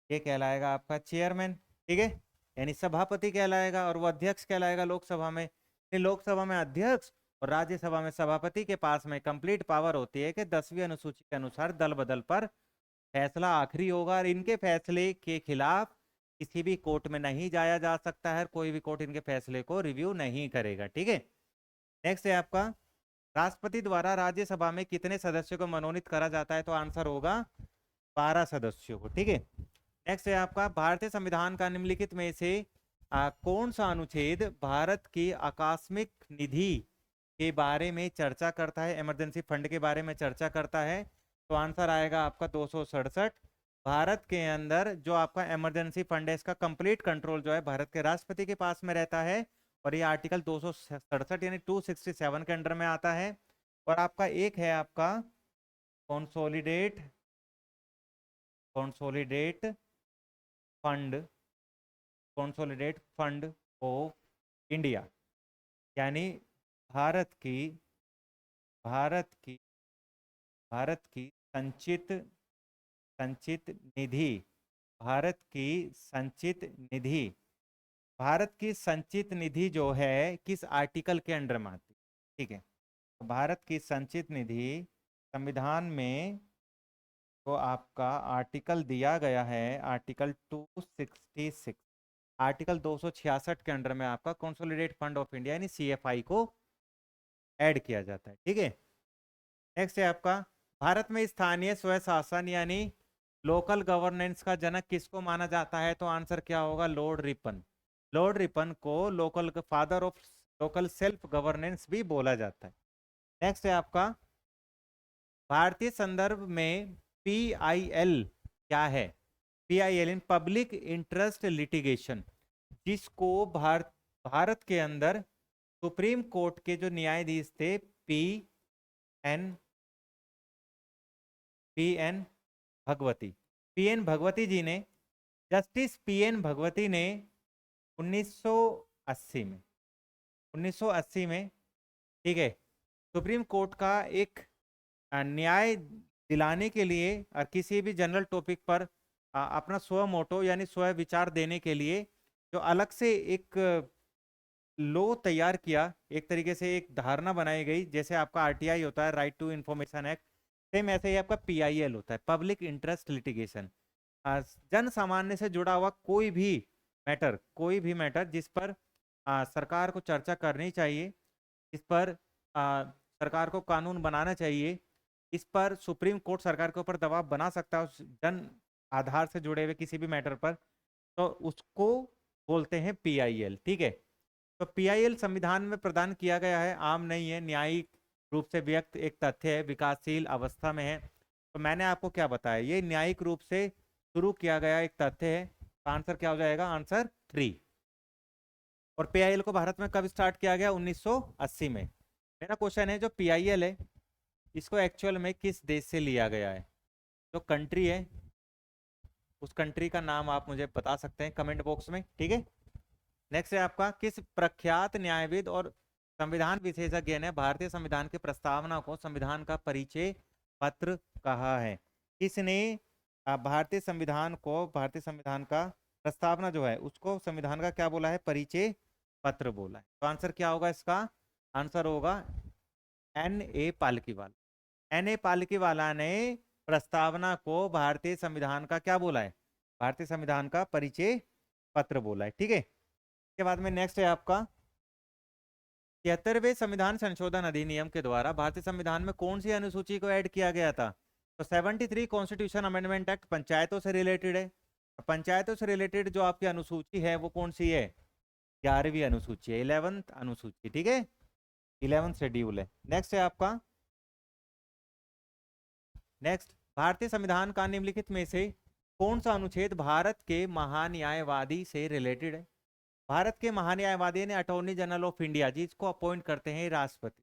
ये कहलाएगा आपका चेयरमैन। ठीक है, यानी सभापति कहलाएगा, और वो अध्यक्ष कहलाएगा लोकसभा में। लोकसभा में अध्यक्ष और राज्यसभा में सभापति के पास में कंप्लीट पावर होती है कि 10वीं अनुसूची के अनुसार दल बदल पर फैसला आखिरी होगा, और इनके फैसले के खिलाफ किसी भी कोर्ट में नहीं जाया जा सकता है, कोई भी कोर्ट इनके फैसले को रिव्यू नहीं करेगा। ठीक है, नेक्स्ट है आपका, राष्ट्रपति द्वारा राज्यसभा में कितने सदस्यों को मनोनीत करा जाता है? तो आंसर होगा 12 सदस्यों को। ठीक है, नेक्स्ट है आपका, भारतीय संविधान का निम्नलिखित में से कौन सा अनुच्छेद भारत की आकस्मिक निधि के बारे में चर्चा करता है, इमरजेंसी फंड के बारे में चर्चा करता है? तो आंसर आएगा आपका 267। भारत के अंदर जो आपका इमरजेंसी फंड है, इसका कंप्लीट कंट्रोल जो है भारत के राष्ट्रपति के पास में रहता है, और ये आर्टिकल 267 यानी 267 के अंडर में आता है। और आपका एक है आपका consolidate consolidate fund consolidate fund of India, यानी भारत की भारत की भारत की संचित संचित निधि, भारत की संचित निधि, भारत की संचित निधि जो है किस आर्टिकल के अंडर में आती है? ठीक है, तो भारत की संचित निधि संविधान में तो आपका आर्टिकल दिया गया है, आर्टिकल 266, आर्टिकल 266 के अंडर में आपका कंसोलिडेट फंड ऑफ इंडिया यानी सीएफआई को ऐड किया जाता है। ठीक है, नेक्स्ट है आपका, भारत में स्थानीय स्वशासन यानी लोकल गवर्नेंस का जनक किसको माना जाता है? तो आंसर क्या होगा? Lord Ripon. लॉर्ड रिपन को local father of local self governance भी बोला जाता है। नेक्स्ट है आपका, भारतीय संदर्भ में पीआईएल क्या है? PIL in public interest litigation, जिसको भारत के अंदर सुप्रीम कोर्ट के जो न्यायाधीश थे P N Bhagwati, PN Bhagwati ji ने, जस्टिस पीएन भगवती ने 1980 में 1980 में, ठीक है, सुप्रीम कोर्ट का एक न्याय दिलाने के लिए और किसी भी जनरल टॉपिक पर अपना स्व मोटो यानी स्व विचार देने के लिए जो अलग से एक लो तैयार किया, एक तरीके से एक धारणा बनाई गई, जैसे आपका आरटीआई होता है, right to information act, same ऐसे ही आपका पीआईएल होता है, पब्लिक इंटरेस्ट लिटिगेशन। जन सामान्य से जुड़ा हुआ कोई भी मैटर जिस पर सरकार को चर्चा करनी चाहिए, जिस पर सरकार को कानून बनाना चाहिए, इस पर सुप्रीम कोर्ट सरकार के ऊपर दबाव बना सकता है उस जन आधार से जुड़े हुए किसी भी मैटर पर, तो उसको बोलते हैं पीआईएल। ठीक है, तो पीआईएल संविधान में प्रदान किया गया है, आम नहीं है, न्यायिक रूप से व्यक्त एक तथ्य है, विकासशील अवस्था में है। तो मैंने आपको क्या बताया, ये न्यायिक रूप से शुरू किया गया एक तथ्य है। तो आंसर क्या हो जाएगा, आंसर 3। और पीआईएल को भारत में कब स्टार्ट किया गया, 1980 में। मेरा क्वेश्चन है जो पीआईएल है इसको एक्चुअल में किस देश से लिया गया है, जो कंट्री है उस कंट्री का नाम आप मुझे बता सकते हैं कमेंट बॉक्स में। ठीक है, नेक्स्ट है आपका, किस प्रख्यात न्यायविद और संविधान विशेषज्ञ ने भारतीय संविधान की प्रस्तावना को संविधान का परिचय पत्र कहा है। किसने भारतीय संविधान का प्रस्तावना जो है उसको संविधान का क्या बोला है, परिचय पत्र बोला है। तो आंसर क्या होगा इसका, आंसर होगा N.A. पालकीवाला। N.A. पालकीवाला ने प्रस्तावना को भारतीय संविधान का क्या बोला है, भारतीय संविधान का परिचय पत्र बोला है। ठीक है, के बाद में नेक्स्ट है आपका 73वें संविधान संशोधन अधिनियम के द्वारा भारतीय संविधान में कौन सी अनुसूची को ऐड किया गया था। तो 73 कॉन्स्टिट्यूशन अमेंडमेंट एक्ट पंचायतों से रिलेटेड है। पंचायतों से रिलेटेड जो आपकी अनुसूची है वो कौन सी है, 11वीं अनुसूची है, 11th अनुसूची। ठीक है, 11th शेड्यूल है। नेक्स्ट है आपका, नेक्स्ट, भारतीय संविधान का निम्नलिखित में से कौन सा अनुच्छेद भारत के महान्यायवादी से रिलेटेड है। भारत के महान्यायवादी ने अटॉर्नी जनरल ऑफ इंडिया जिसको अपॉइंट करते हैं राष्ट्रपति,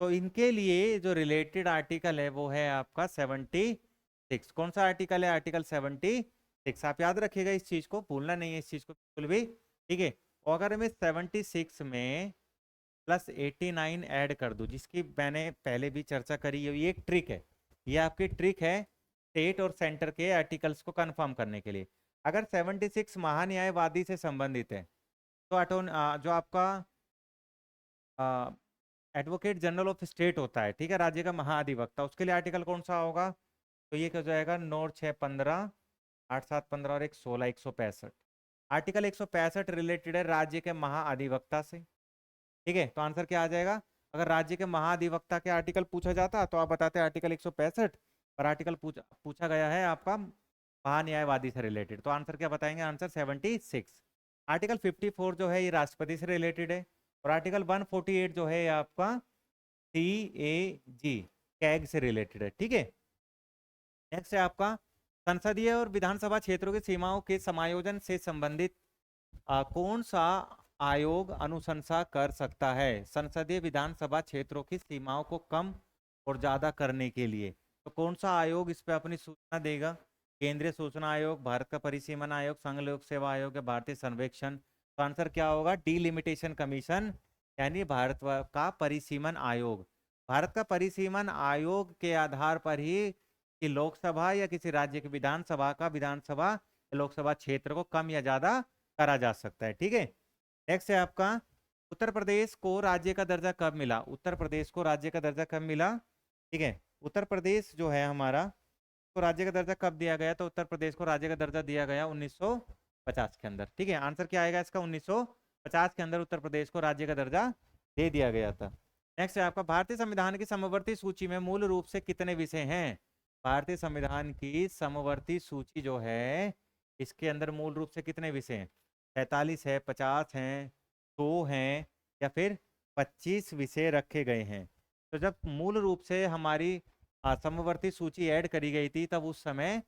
तो इनके लिए जो रिलेटेड आर्टिकल है वो है आपका 76। कौन सा आर्टिकल है, आर्टिकल 76। आप याद रखिएगा, इस चीज को भूलना नहीं है, इस चीज को बिल्कुल भी। ठीक है, और अगर मैं 76 में +89 ऐड कर दूं, जिसकी मैंने पहले भी चर्चा करी है, ये एक ट्रिक है, ये आपकी ट्रिक है स्टेट और सेंटर के आर्टिकल्स को कंफर्म करने के लिए। अगर 76 महान्यायवादी से संबंधित है तो जो आपका एडवोकेट जनरल ऑफ स्टेट होता है, ठीक है, राज्य का महाधिवक्ता, उसके लिए आर्टिकल कौन सा होगा, तो ये क्या हो जाएगा, 9 6 15 8 7 15 और 1 16 165। आर्टिकल 165 रिलेटेड है राज्य के महाधिवक्ता से। ठीक है, तो आंसर क्या आ जाएगा, अगर राज्य के महाधिवक्ता के आर्टिकल पूछा जाता तो आप बताते आर्टिकल 165, और आर्टिकल पूछा गया है आपका महान्यायवादी से रिलेटेड, तो आंसर क्या बताएंगे, आंसर 76। आर्टिकल 54 जो है ये राष्ट्रपति से रिलेटेड है, और आर्टिकल 148 जो है आपका CAG कैग से रिलेटेड है। ठीक है, नेक्स्ट है आपका, संसदीय और विधानसभा क्षेत्रों की सीमाओं के समायोजन से संबंधित कौन सा आयोग अनुशंसा कर सकता है संसदीय विधानसभा क्षेत्रों की सीमाओं को कम और ज्यादा करने के लिए। तो कौन सा आयोग इस पे अपनी सूचना देगा, केंद्रीय सूचना आयोग, भारत का परिसीमन आयोग, संघ लोक सेवा आयोग या भारतीय सर्वेक्षण। तो आंसर क्या होगा, डिलिमिटेशन कमीशन, यानी भारत का परिसीमन आयोग। भारत का परिसीमन आयोग के आधार पर ही कि लोकसभा या किसी राज्य की विधानसभा लोकसभा क्षेत्र को कम या ज्यादा करा जा सकता है। ठीक है, नेक्स्ट है आपका, उत्तर प्रदेश को राज्य का दर्जा कब मिला, उत्तर प्रदेश को राज्य का दर्जा कब मिला। ठीक है, उत्तर प्रदेश जो है हमारा तो राज्य का दर्जा कब दिया गया, तो उत्तर प्रदेश को राज्य का दर्जा दिया गया 1950 के अंदर। ठीक है, आंसर क्या आएगा इसका, 1950 के अंदर उत्तर प्रदेश को राज्य का दर्जा दे दिया गया था। नेक्स्ट है आपका, भारतीय संविधान की समवर्ती सूची में मूल रूप से कितने विषय हैं। भारतीय संविधान की समवर्ती सूची जो है इसके अंदर मूल रूप से कितने विषय हैं, 47 है, 50 हैं, 100 हैं, या फिर 25 विषय रखे गए हैं। तो जब मूल रूप से हमारी समवर्ती सूची ऐड करी गई थी तब उस समय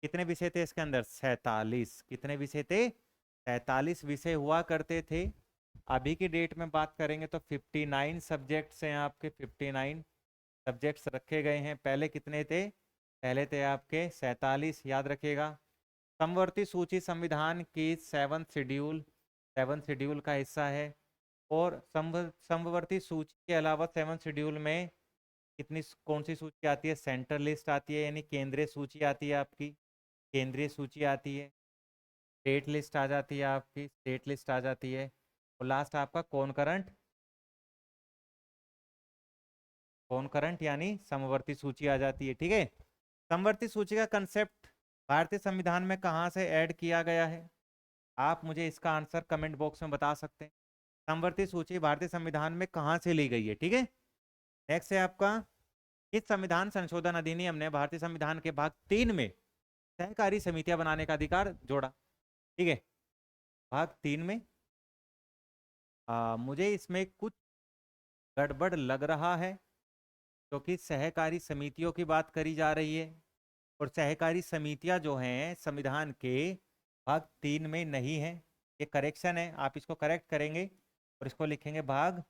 कितने विषय थे इसके अंदर, 47। कितने विषय थे, 47 विषय हुआ करते थे। अभी की डेट में बात करेंगे तो 59 सब्जेक्ट्स हैं आपके, 59 सब्जेक्ट्स रखे गए हैं। पहले कितने थे, पहले थे आपके 47, याद रखिएगा। समवर्ती सूची संविधान की सेवन शेड्यूल का हिस्सा है। और समवर्ती सूची के अलावा सेवन शेड्यूल में कौन सी सूची आती है? सेंट्रल लिस्ट आती है, यानी केंद्रीय सूची आती है आपकी, केंद्रीय सूची आती है। स्टेट लिस्ट आ जाती है आपकी, स्टेट लिस्ट आ जाती है। और लास्ट आपका कॉनकरेंट यानी समवर्ती सूची आ जाती है। ठीक है, समवर्ती सूची का कंसेप्ट भारतीय संविधान में कहाँ से ऐड किया गया है? आप मुझे इसका आंसर कमेंट बॉक्स में बता सकते हैं। समवर्ती सूची भारतीय संविधान में कहाँ से ली गई है? ठीक है, नेक्स्ट है आपका, इस संविधान संशोधन अधिनियम ने भारतीय संविधान के भाग 3 में सहकारी समितियां बनाने का अधिकार जोड़ा। ठीक है, भाग 3 में मुझे इसमें कुछ गड़बड़ लग रहा है, क्योंकि सहकारी समितियों की बात करी जा रही है और सहकारी समितियां जो हैं संविधान के भाग 3 में नहीं है। ये करेक्शन है, आप इसको करेक्ट करेंगे और इसको लिखेंगे भाग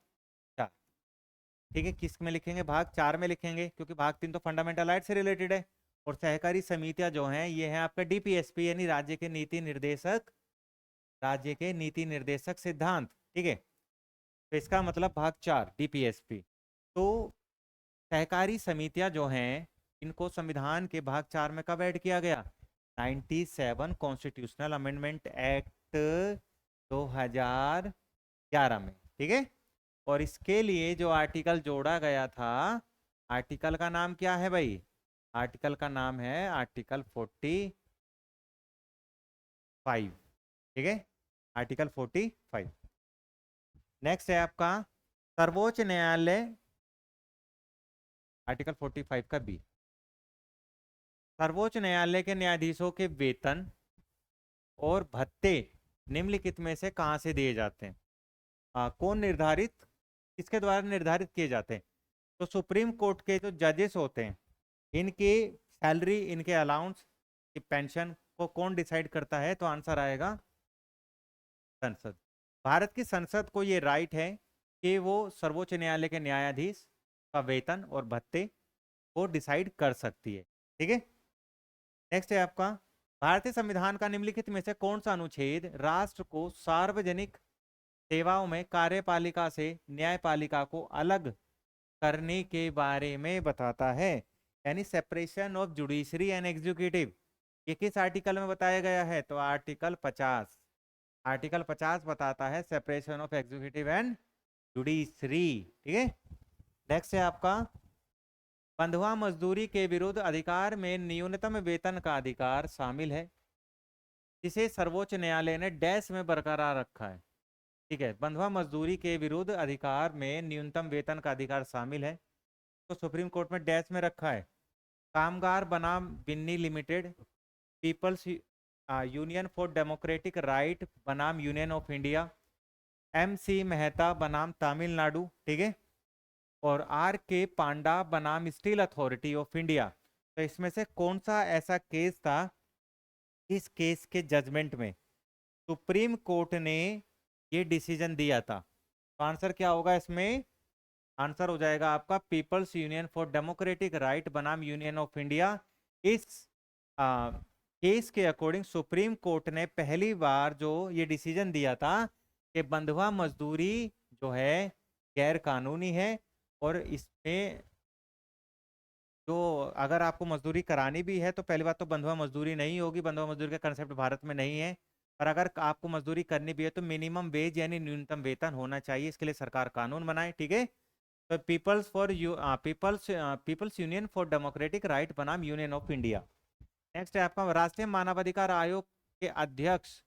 4। ठीक है, किस में लिखेंगे? भाग 4 में लिखेंगे, क्योंकि भाग 3 तो फंडामेंटल राइट से रिलेटेड है। और सहकारी समितियां जो हैं ये हैं आपका डीपीएसपी, यानी राज्य के नीति निर्देशक सिद्धांत। ठीक है, तो इसका मतलब भाग 4 डीपीएसपी। तो सहकारी समितियां जो हैं इनको संविधान के भाग 4 में कब ऐड किया गया? 97 कॉन्स्टिट्यूशनल अमेंडमेंट एक्ट 2011 में। ठीक है, और इसके लिए जो आर्टिकल जोड़ा गया था, आर्टिकल का नाम क्या है भाई? आर्टिकल का नाम है आर्टिकल 45। ठीक है, आर्टिकल 45। नेक्स्ट है आपका सर्वोच्च न्यायालय, आर्टिकल 45 का बी, सर्वोच्च न्यायालय के न्यायाधीशों के वेतन और भत्ते निम्नलिखित में से कहां से दिए जाते हैं? कौन निर्धारित, किसके द्वारा निर्धारित किए जाते हैं? तो सुप्रीम कोर्ट के जो जजेस होते हैं इनकी सैलरी, इनके अलाउंस की पेंशन को कौन डिसाइड करता है? तो आंसर आएगा संसद। भारत की संसद को ये राइट है कि वो सर्वोच्च न्यायालय के न्यायाधीश का वेतन और भत्ते को डिसाइड कर सकती है। ठीक है, नेक्स्ट है आपका, भारतीय संविधान का निम्नलिखित में से कौन सा अनुच्छेद राष्ट्र को सार्वजनिक सेवाओं में कार्यपालिका से न्यायपालिका को अलग करने के बारे में बताता है? यानी separation of judiciary and executive, ये किस आर्टिकल में बताया गया है? तो आर्टिकल 50। आर्टिकल 50 बताता है separation of executive and judiciary. ठीक है, नेक्स्ट है आपका, बंधुआ मजदूरी के विरुद्ध अधिकार में न्यूनतम वेतन का अधिकार शामिल है, जिसे सर्वोच्च न्यायालय ने डैश में बरकरार रखा है। ठीक है, बंधुआ मजदूरी के विरुद्ध अधिकार में न्यूनतम वेतन का अधिकार शामिल है, तो सुप्रीम कोर्ट में डैश में रखा है। कामगार बनाम Binny limited, people's union for democratic right बनाम union of India, MC Mehta बनाम तमिलनाडु। ठीक है, और RK पांडा बनाम स्टील अथॉरिटी ऑफ इंडिया। तो इसमें से कौन सा ऐसा केस था, इस केस के जजमेंट में सुप्रीम कोर्ट ने ये डिसीजन दिया था? तो आंसर क्या होगा इसमें? आंसर हो जाएगा आपका People's union for democratic right बनाम यूनियन ऑफ इंडिया। इस केस के अकॉर्डिंग सुप्रीम कोर्ट ने पहली बार जो ये डिसीजन दिया था कि बंधुआ मजदूरी जो है गैर कानूनी है, और इसमें जो अगर आपको मजदूरी करानी भी है तो पहली बात तो बंधुआ मजदूरी नहीं होगी, बंधुआ मजदूरी का कंसेप्ट भारत में नहीं है। पर अगर आपको मजदूरी करनी भी है तो मिनिमम वेज यानी न्यूनतम वेतन होना चाहिए, इसके लिए सरकार कानून बनाए। ठीक है, तो People's union for democratic right बनाम यूनियन ऑफ इंडिया। नेक्स्ट है आपका, राष्ट्रीय मानवाधिकार आयोग के अध्यक्ष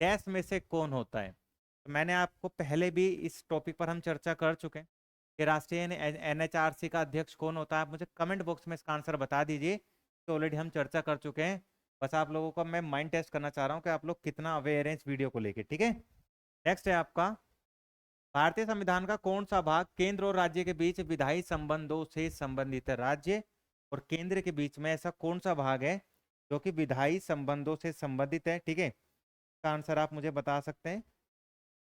डैश में से कौन होता है? तो मैंने आपको पहले भी इस टॉपिक पर हम चर्चा कर चुके हैं कि राष्ट्रीय NHRC का अध्यक्ष कौन होता है। आप मुझे कमेंट बॉक्स में इसका आंसर बता दीजिए, तो ऑलरेडी हम चर्चा कर चुके हैं। बस आप लोगों को मैं माइंड टेस्ट करना चाह रहा हूँ कि आप लोग कितना अवेयर हैं इस वीडियो को लेके। ठीक है, नेक्स्ट है आपका, भारतीय संविधान का कौन सा भाग केंद्र और राज्य के बीच विधायी संबंधों से संबंधित है? राज्य और केंद्र के बीच में ऐसा कौन सा भाग है जो कि विधायी संबंधों से संबंधित है? ठीक है, इसका आंसर आप मुझे बता सकते हैं।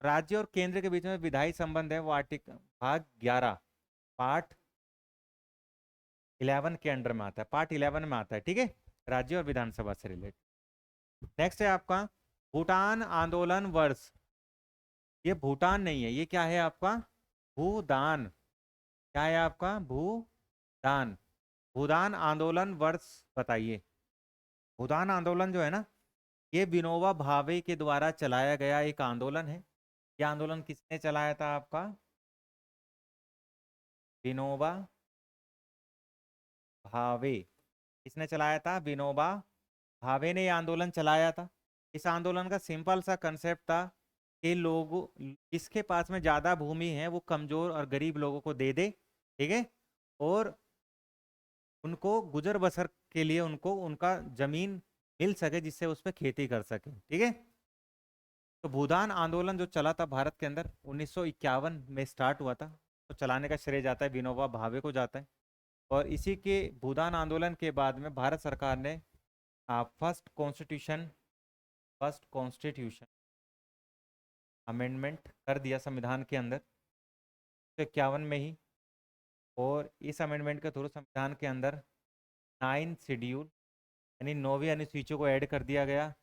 राज्य और केंद्र के बीच में विधायी संबंध है वो आर्टिकल भाग 11 पार्ट 11 के अंडर में आता है, पार्ट 11 में आता है, ठीक है, राज्य और विधानसभा से रिलेटेड। नेक्स्ट है आपका भूटान आंदोलन वर्ष। ये भूटान नहीं है, ये क्या है आपका, भूदान। क्या है आपका, भूदान। भूदान आंदोलन वर्ष बताइए। भूदान आंदोलन जो है ना, ये विनोबा भावे के द्वारा चलाया गया एक आंदोलन है। ये आंदोलन किसने चलाया था आपका, विनोबा भावे। किसने चलाया था, विनोबा भावे ने ये आंदोलन चलाया था। इस आंदोलन का सिंपल सा कंसेप्ट था कि लोग, जिसके पास में ज्यादा भूमि है वो कमजोर और गरीब लोगों को दे दे, ठीक है, और उनको गुजर बसर के लिए उनको उनका जमीन मिल सके जिससे उस पर खेती कर सके, ठीक है। तो भूदान आंदोलन जो चला था भारत के अंदर 1951 में स्टार्ट हुआ था, तो चलाने का श्रेय जाता है विनोबा भावे को जाता है। और इसी के भूदान आंदोलन के बाद में भारत सरकार ने फर्स्ट कॉन्स्टिट्यूशन अमेंडमेंट कर दिया संविधान के अंदर, तो 51 में ही। और इस अमेंडमेंट के थ्रू संविधान के अंदर 9 शेड्यूल यानी 9वीं अनुसूची को ऐड कर दिया गया,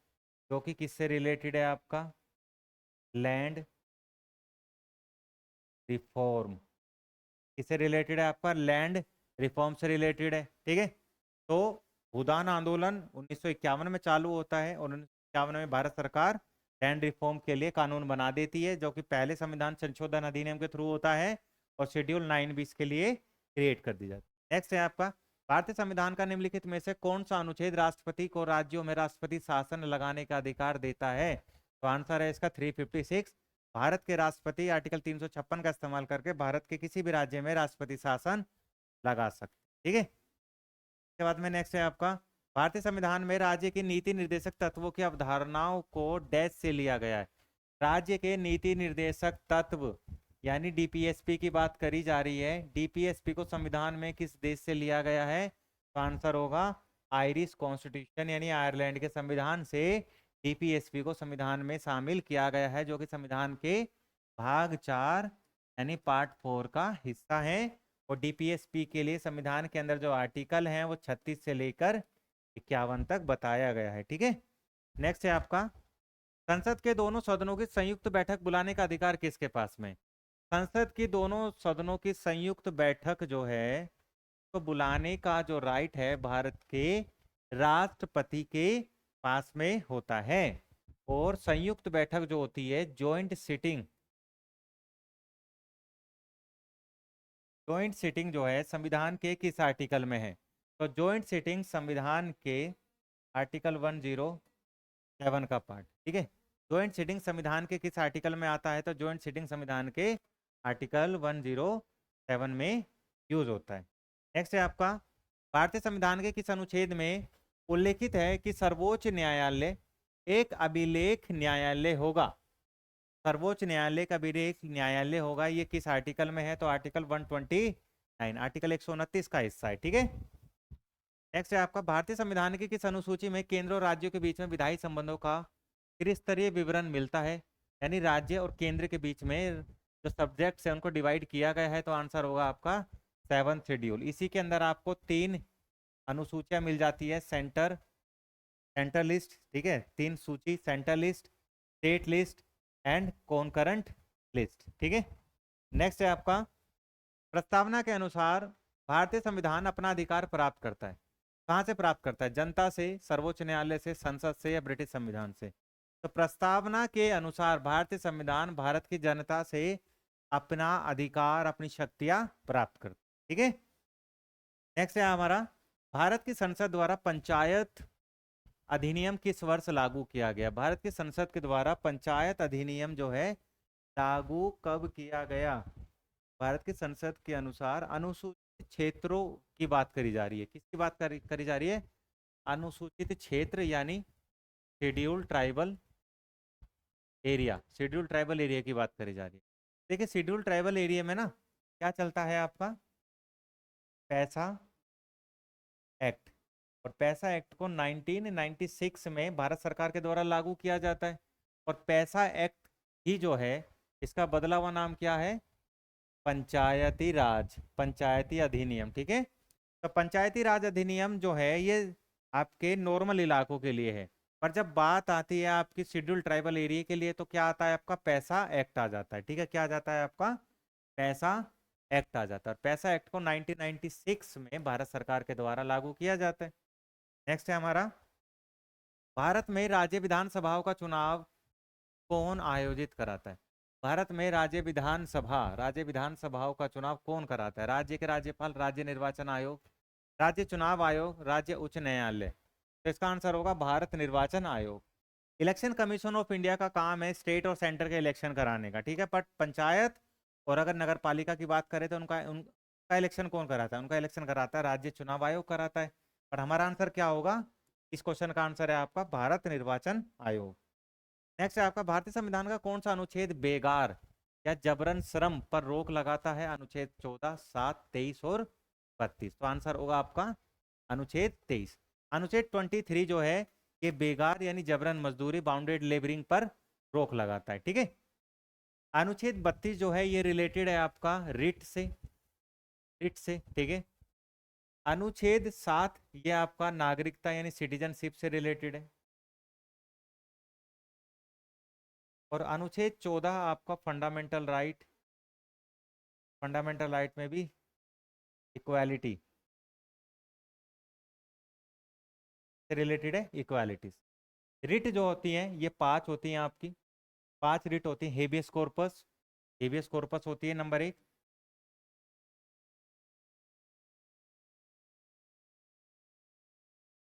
जो कि किससे रिलेटेड है आपका, लैंड रिफॉर्म। किससे रिलेटेड है आपका, लैंड रिफॉर्म से रिलेटेड है, ठीक है। तो भूदान आंदोलन 1951 में चालू होता है और 1951 में भारत सरकार लैंड रिफॉर्म के लिए कानून बना देती है, जो कि पहले संविधान संशोधन अधिनियम के थ्रू होता है और शेड्यूल 9 भी इसके लिए क्रिएट कर दी जाती है। नेक्स्ट है आपका भारतीय संविधान का निम्नलिखित में से कौन सा अनुच्छेद राष्ट्रपति को राज्यों में राष्ट्रपति शासन लगाने का अधिकार देता है। तो आंसर है इसका 356। भारत के राष्ट्रपति आर्टिकल 356 का इस्तेमाल करके भारत के किसी भी राज्य में राष्ट्रपति शासन लगा सकते, ठीक है। इसके बाद में नेक्स्ट है आपका भारतीय संविधान में राज्य की नीति निर्देशक तत्वों की अवधारणाओं को डैश से लिया गया है। राज्य के नीति निर्देशक तत्व यानी डीपीएसपी की बात करी जा रही है। डीपीएसपी को संविधान में किस देश से लिया गया है, तो आंसर होगा आयरिश कॉन्स्टिट्यूशन यानी आयरलैंड के संविधान से डीपीएसपी को संविधान में शामिल किया गया है, जो कि संविधान के भाग 4 यानी पार्ट 4 का हिस्सा है। और डीपीएसपी के लिए संविधान के अंदर जो आर्टिकल हैं वो 36 से लेकर 51 तक बताया गया है, ठीक है। नेक्स्ट है आपका संसद के दोनों सदनों की संयुक्त बैठक बुलाने का अधिकार किसके पास में। संसद की दोनों सदनों की संयुक्त बैठक जो है तो बुलाने का जो राइट है भारत के राष्ट्रपति के पास में होता है। और संयुक्त बैठक जो होती है जॉइंट सिटिंग जो है संविधान के किस आर्टिकल में है, तो जॉइंट सिटिंग संविधान के आर्टिकल 107 का पार्ट, ठीक है। जॉइंट सिटिंग संविधान के किस आर्टिकल में आता है, तो जॉइंट सिटिंग संविधान के आर्टिकल 107 में यूज होता है। नेक्स्ट है आपका भारतीय संविधान के किस अनुच्छेद में उल्लेखित है कि सर्वोच्च न्यायालय एक अभिलेख न्यायालय होगा। सर्वोच्च न्यायालय का अभिलेख न्यायालय होगा, ये किस आर्टिकल में है, तो आर्टिकल 129 आर्टिकल 129 का हिस्सा है, ठीक है। नेक्स्ट है आपका भारतीय संविधान की किस अनुसूची में केंद्र और राज्यों के बीच में विधायी संबंधों का त्रिस्तरीय विवरण मिलता है, यानी राज्य और केंद्र के बीच में जो सब्जेक्ट्स है उनको डिवाइड किया गया है, तो आंसर होगा आपका 7th शेड्यूल। इसी के अंदर आपको 3 अनुसूचियां मिल जाती है, सेंटर लिस्ट, ठीक है, 3 सूची, centre list, state list and concurrent list, ठीक है। नेक्स्ट है आपका प्रस्तावना के अनुसार भारतीय संविधान अपना अधिकार प्राप्त करता है, कहाँ से प्राप्त करता है, जनता से, सर्वोच्च न्यायालय से, संसद से या ब्रिटिश संविधान से। तो प्रस्तावना के अनुसार भारतीय संविधान भारत की जनता से अपना अधिकार, अपनी शक्तियां प्राप्त करता है, ठीक है। नेक्स्ट है हमारा भारत की संसद द्वारा पंचायत अधिनियम किस वर्ष लागू किया गया। भारत की संसद के द्वारा पंचायत अधिनियम जो है लागू कब किया गया। भारत की संसद के अनुसार अनुसूचित क्षेत्रों की बात करी जा रही है, किसकी बात करी जा रही है, अनुसूचित क्षेत्र यानी schedule tribal area, schedule tribal area की बात करी जा रही है। देखिए शेड्यूल ट्राइबल एरिया में ना क्या चलता है आपका, पैसा एक्ट। और पैसा एक्ट को 1996 में भारत सरकार के द्वारा लागू किया जाता है। और पैसा एक्ट ही जो है इसका बदला हुआ नाम क्या है, पंचायती राज, पंचायती अधिनियम, ठीक है। तो पंचायती राज अधिनियम जो है ये आपके नॉर्मल इलाकों के लिए है, पर जब बात आती है आपकी शेड्यूल ट्राइबल एरिया के लिए तो क्या आता है आपका पैसा एक्ट आ जाता है। ठीक है, क्या आ जाता है आपका पैसा एक्ट आ जाता है। पैसा एक्ट को 1996 में भारत सरकार के द्वारा लागू किया जाता है। नेक्स्ट है हमारा, भारत में राज्य विधानसभाओं का चुनाव कौन आयोजित कराता है। भारत में राज्य विधानसभाओं का चुनाव कौन कराता है। राज्य के राज्यपाल, राज्य निर्वाचन आयोग, राज्य चुनाव आयोग, राज्य उच्च न्यायालय। तो इसका आंसर होगा भारत निर्वाचन आयोग। इलेक्शन कमीशन ऑफ इंडिया का काम है स्टेट और सेंटर के इलेक्शन कराने का। ठीक है, बट पंचायत और अगर नगर पालिका की बात करें तो उनका इलेक्शन कौन कराता है, उनका इलेक्शन कराता है राज्य चुनाव आयोग कराता है। पर हमारा आंसर क्या होगा, इस क्वेश्चन का आंसर है आपका भारत निर्वाचन आयोग। नेक्स्ट है आपका, भारतीय संविधान का कौन सा अनुच्छेद बेगार या जबरन श्रम पर रोक लगाता है। अनुच्छेद 14, 7, 23 और 32। तो आंसर होगा आपका अनुच्छेद 23। अनुच्छेद 23 जो है ये बेगार यानी जबरन मजदूरी, बाउंडेड लेबरिंग पर रोक लगाता है। ठीक है, अनुच्छेद 32 जो है ये रिलेटेड है आपका रिट से। ठीक है, अनुच्छेद 7 ये आपका नागरिकता यानी सिटीजनशिप से रिलेटेड है। और अनुच्छेद 14 आपका फंडामेंटल राइट में भी इक्वालिटी से रिलेटेड है, इक्वालिटी। रिट जो होती हैं ये 5 होती हैं आपकी, 5 रिट होती हैं। हेबियस कॉर्पस होती है number 1।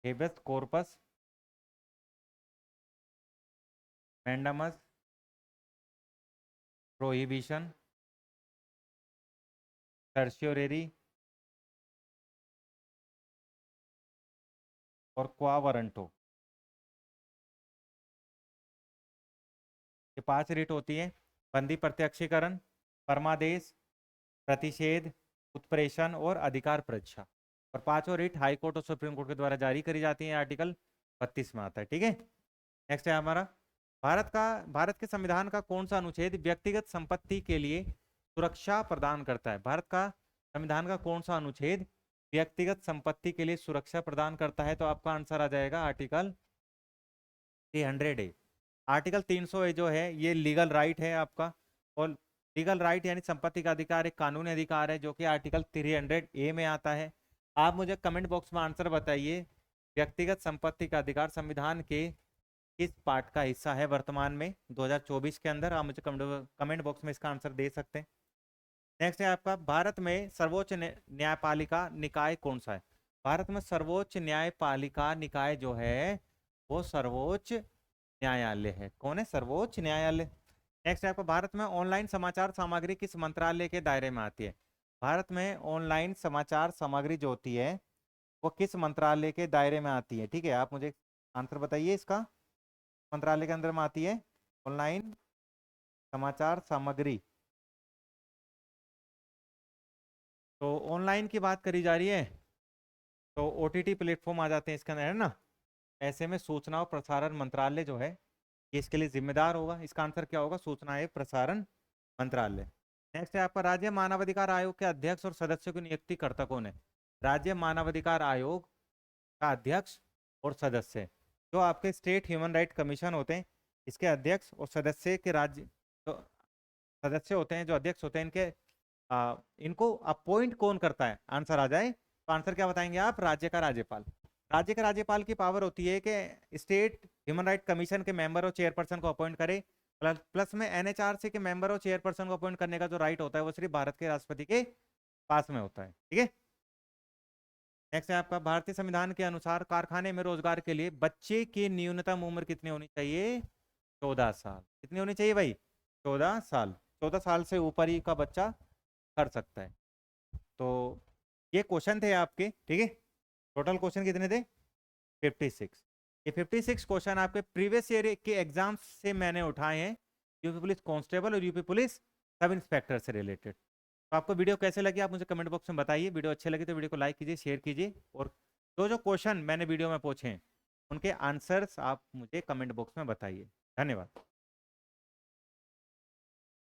Habeas corpus, mandamus, prohibition, certiorari और क्वा वारंटो। ये 5 रिट होती है। बंदी प्रत्यक्षीकरण, परमादेश, प्रतिषेध, उत्प्रेषण और अधिकार परीक्षा। और 5 रिट हाई कोर्ट और सुप्रीम कोर्ट के द्वारा जारी करी जाती है, आर्टिकल 32 में आता है। ठीक है, नेक्स्ट है हमारा, भारत के संविधान का कौन सा अनुच्छेद व्यक्तिगत संपत्ति के लिए सुरक्षा प्रदान करता है। भारत का संविधान का कौन सा अनुच्छेद व्यक्तिगत संपत्ति के लिए सुरक्षा प्रदान करता है। तो आपका आंसर आ जाएगा आर्टिकल 300 ए। आर्टिकल 300 ए जो है ये लीगल राइट है आपका, और लीगल राइट यानी संपत्ति का अधिकार एक कानूनी अधिकार है जो कि आर्टिकल 300 ए में आता है। आप मुझे कमेंट बॉक्स में आंसर बताइए, व्यक्तिगत संपत्ति का अधिकार संविधान के किस पार्ट का हिस्सा है वर्तमान में 2024 के अंदर। आप मुझे कमेंट बॉक्स में इसका आंसर दे सकते हैं। नेक्स्ट है आपका, भारत में सर्वोच्च न्यायपालिका निकाय कौन सा है। भारत में सर्वोच्च न्यायपालिका निकाय जो है वो सर्वोच्च न्यायालय है। कौन है, सर्वोच्च न्यायालय। नेक्स्ट है आपका, भारत में ऑनलाइन समाचार सामग्री किस मंत्रालय के दायरे में आती है। भारत में ऑनलाइन समाचार सामग्री जो होती है वो किस मंत्रालय के दायरे में आती है। ठीक है, आप मुझे आंसर बताइए इसका, मंत्रालय के अंदर में आती है ऑनलाइन समाचार सामग्री। तो ऑनलाइन की बात करी जा रही है तो ओटीटी प्लेटफॉर्म आ जाते हैं इसके अंदर, है ना। ऐसे में सूचना और प्रसारण मंत्रालय जो है ये इसके लिए जिम्मेदार होगा। इसका आंसर क्या होगा, सूचना एवं प्रसारण मंत्रालय। नेक्स्ट है आपका, राज्य मानवाधिकार आयोग के अध्यक्ष और सदस्य की नियुक्ति करता कौन है। राज्य मानवाधिकार आयोग का अध्यक्ष और सदस्य जो आपके स्टेट ह्यूमन राइट कमीशन होते हैं, इसके अध्यक्ष और सदस्य के राज्य तो सदस्य होते हैं, जो अध्यक्ष होते हैं इनके इनको अपॉइंट कौन करता है। आंसर आ जाए तो आंसर क्या बताएंगे आप, राज्य का राज्यपाल। राज्य के राज्यपाल की पावर होती है कि स्टेट ह्यूमन राइट कमीशन के मेंबर और चेयरपर्सन को अपॉइंट करे, प्लस में एनएचआरसी के मेंबर और चेयरपर्सन को अपॉइंट करने का जो राइट होता है वो सिर्फ भारत के राष्ट्रपति के पास में होता है। ठीक है, नेक्स्ट है आपका, भारतीय संविधान के अनुसार कारखाने में रोजगार के लिए बच्चे की न्यूनतम उम्र कितनी होनी चाहिए। 14 साल। कितनी होनी चाहिए भाई, 14 साल। 14 साल से ऊपर ही का बच्चा कर सकता है। तो ये क्वेश्चन थे आपके। ठीक है, टोटल क्वेश्चन कितने थे, 56। ये 56 क्वेश्चन आपके प्रीवियस ईयर के एग्जाम से मैंने उठाए हैं, यूपी पुलिस कांस्टेबल और यूपी पुलिस सब इंस्पेक्टर से रिलेटेड। तो आपको वीडियो कैसे लगी आप मुझे कमेंट बॉक्स में बताइए। वीडियो अच्छे लगे तो वीडियो को लाइक कीजिए, शेयर कीजिए, और जो जो क्वेश्चन मैंने वीडियो में पूछे हैं उनके आंसर्स आप मुझे कमेंट बॉक्स में बताइए। धन्यवाद।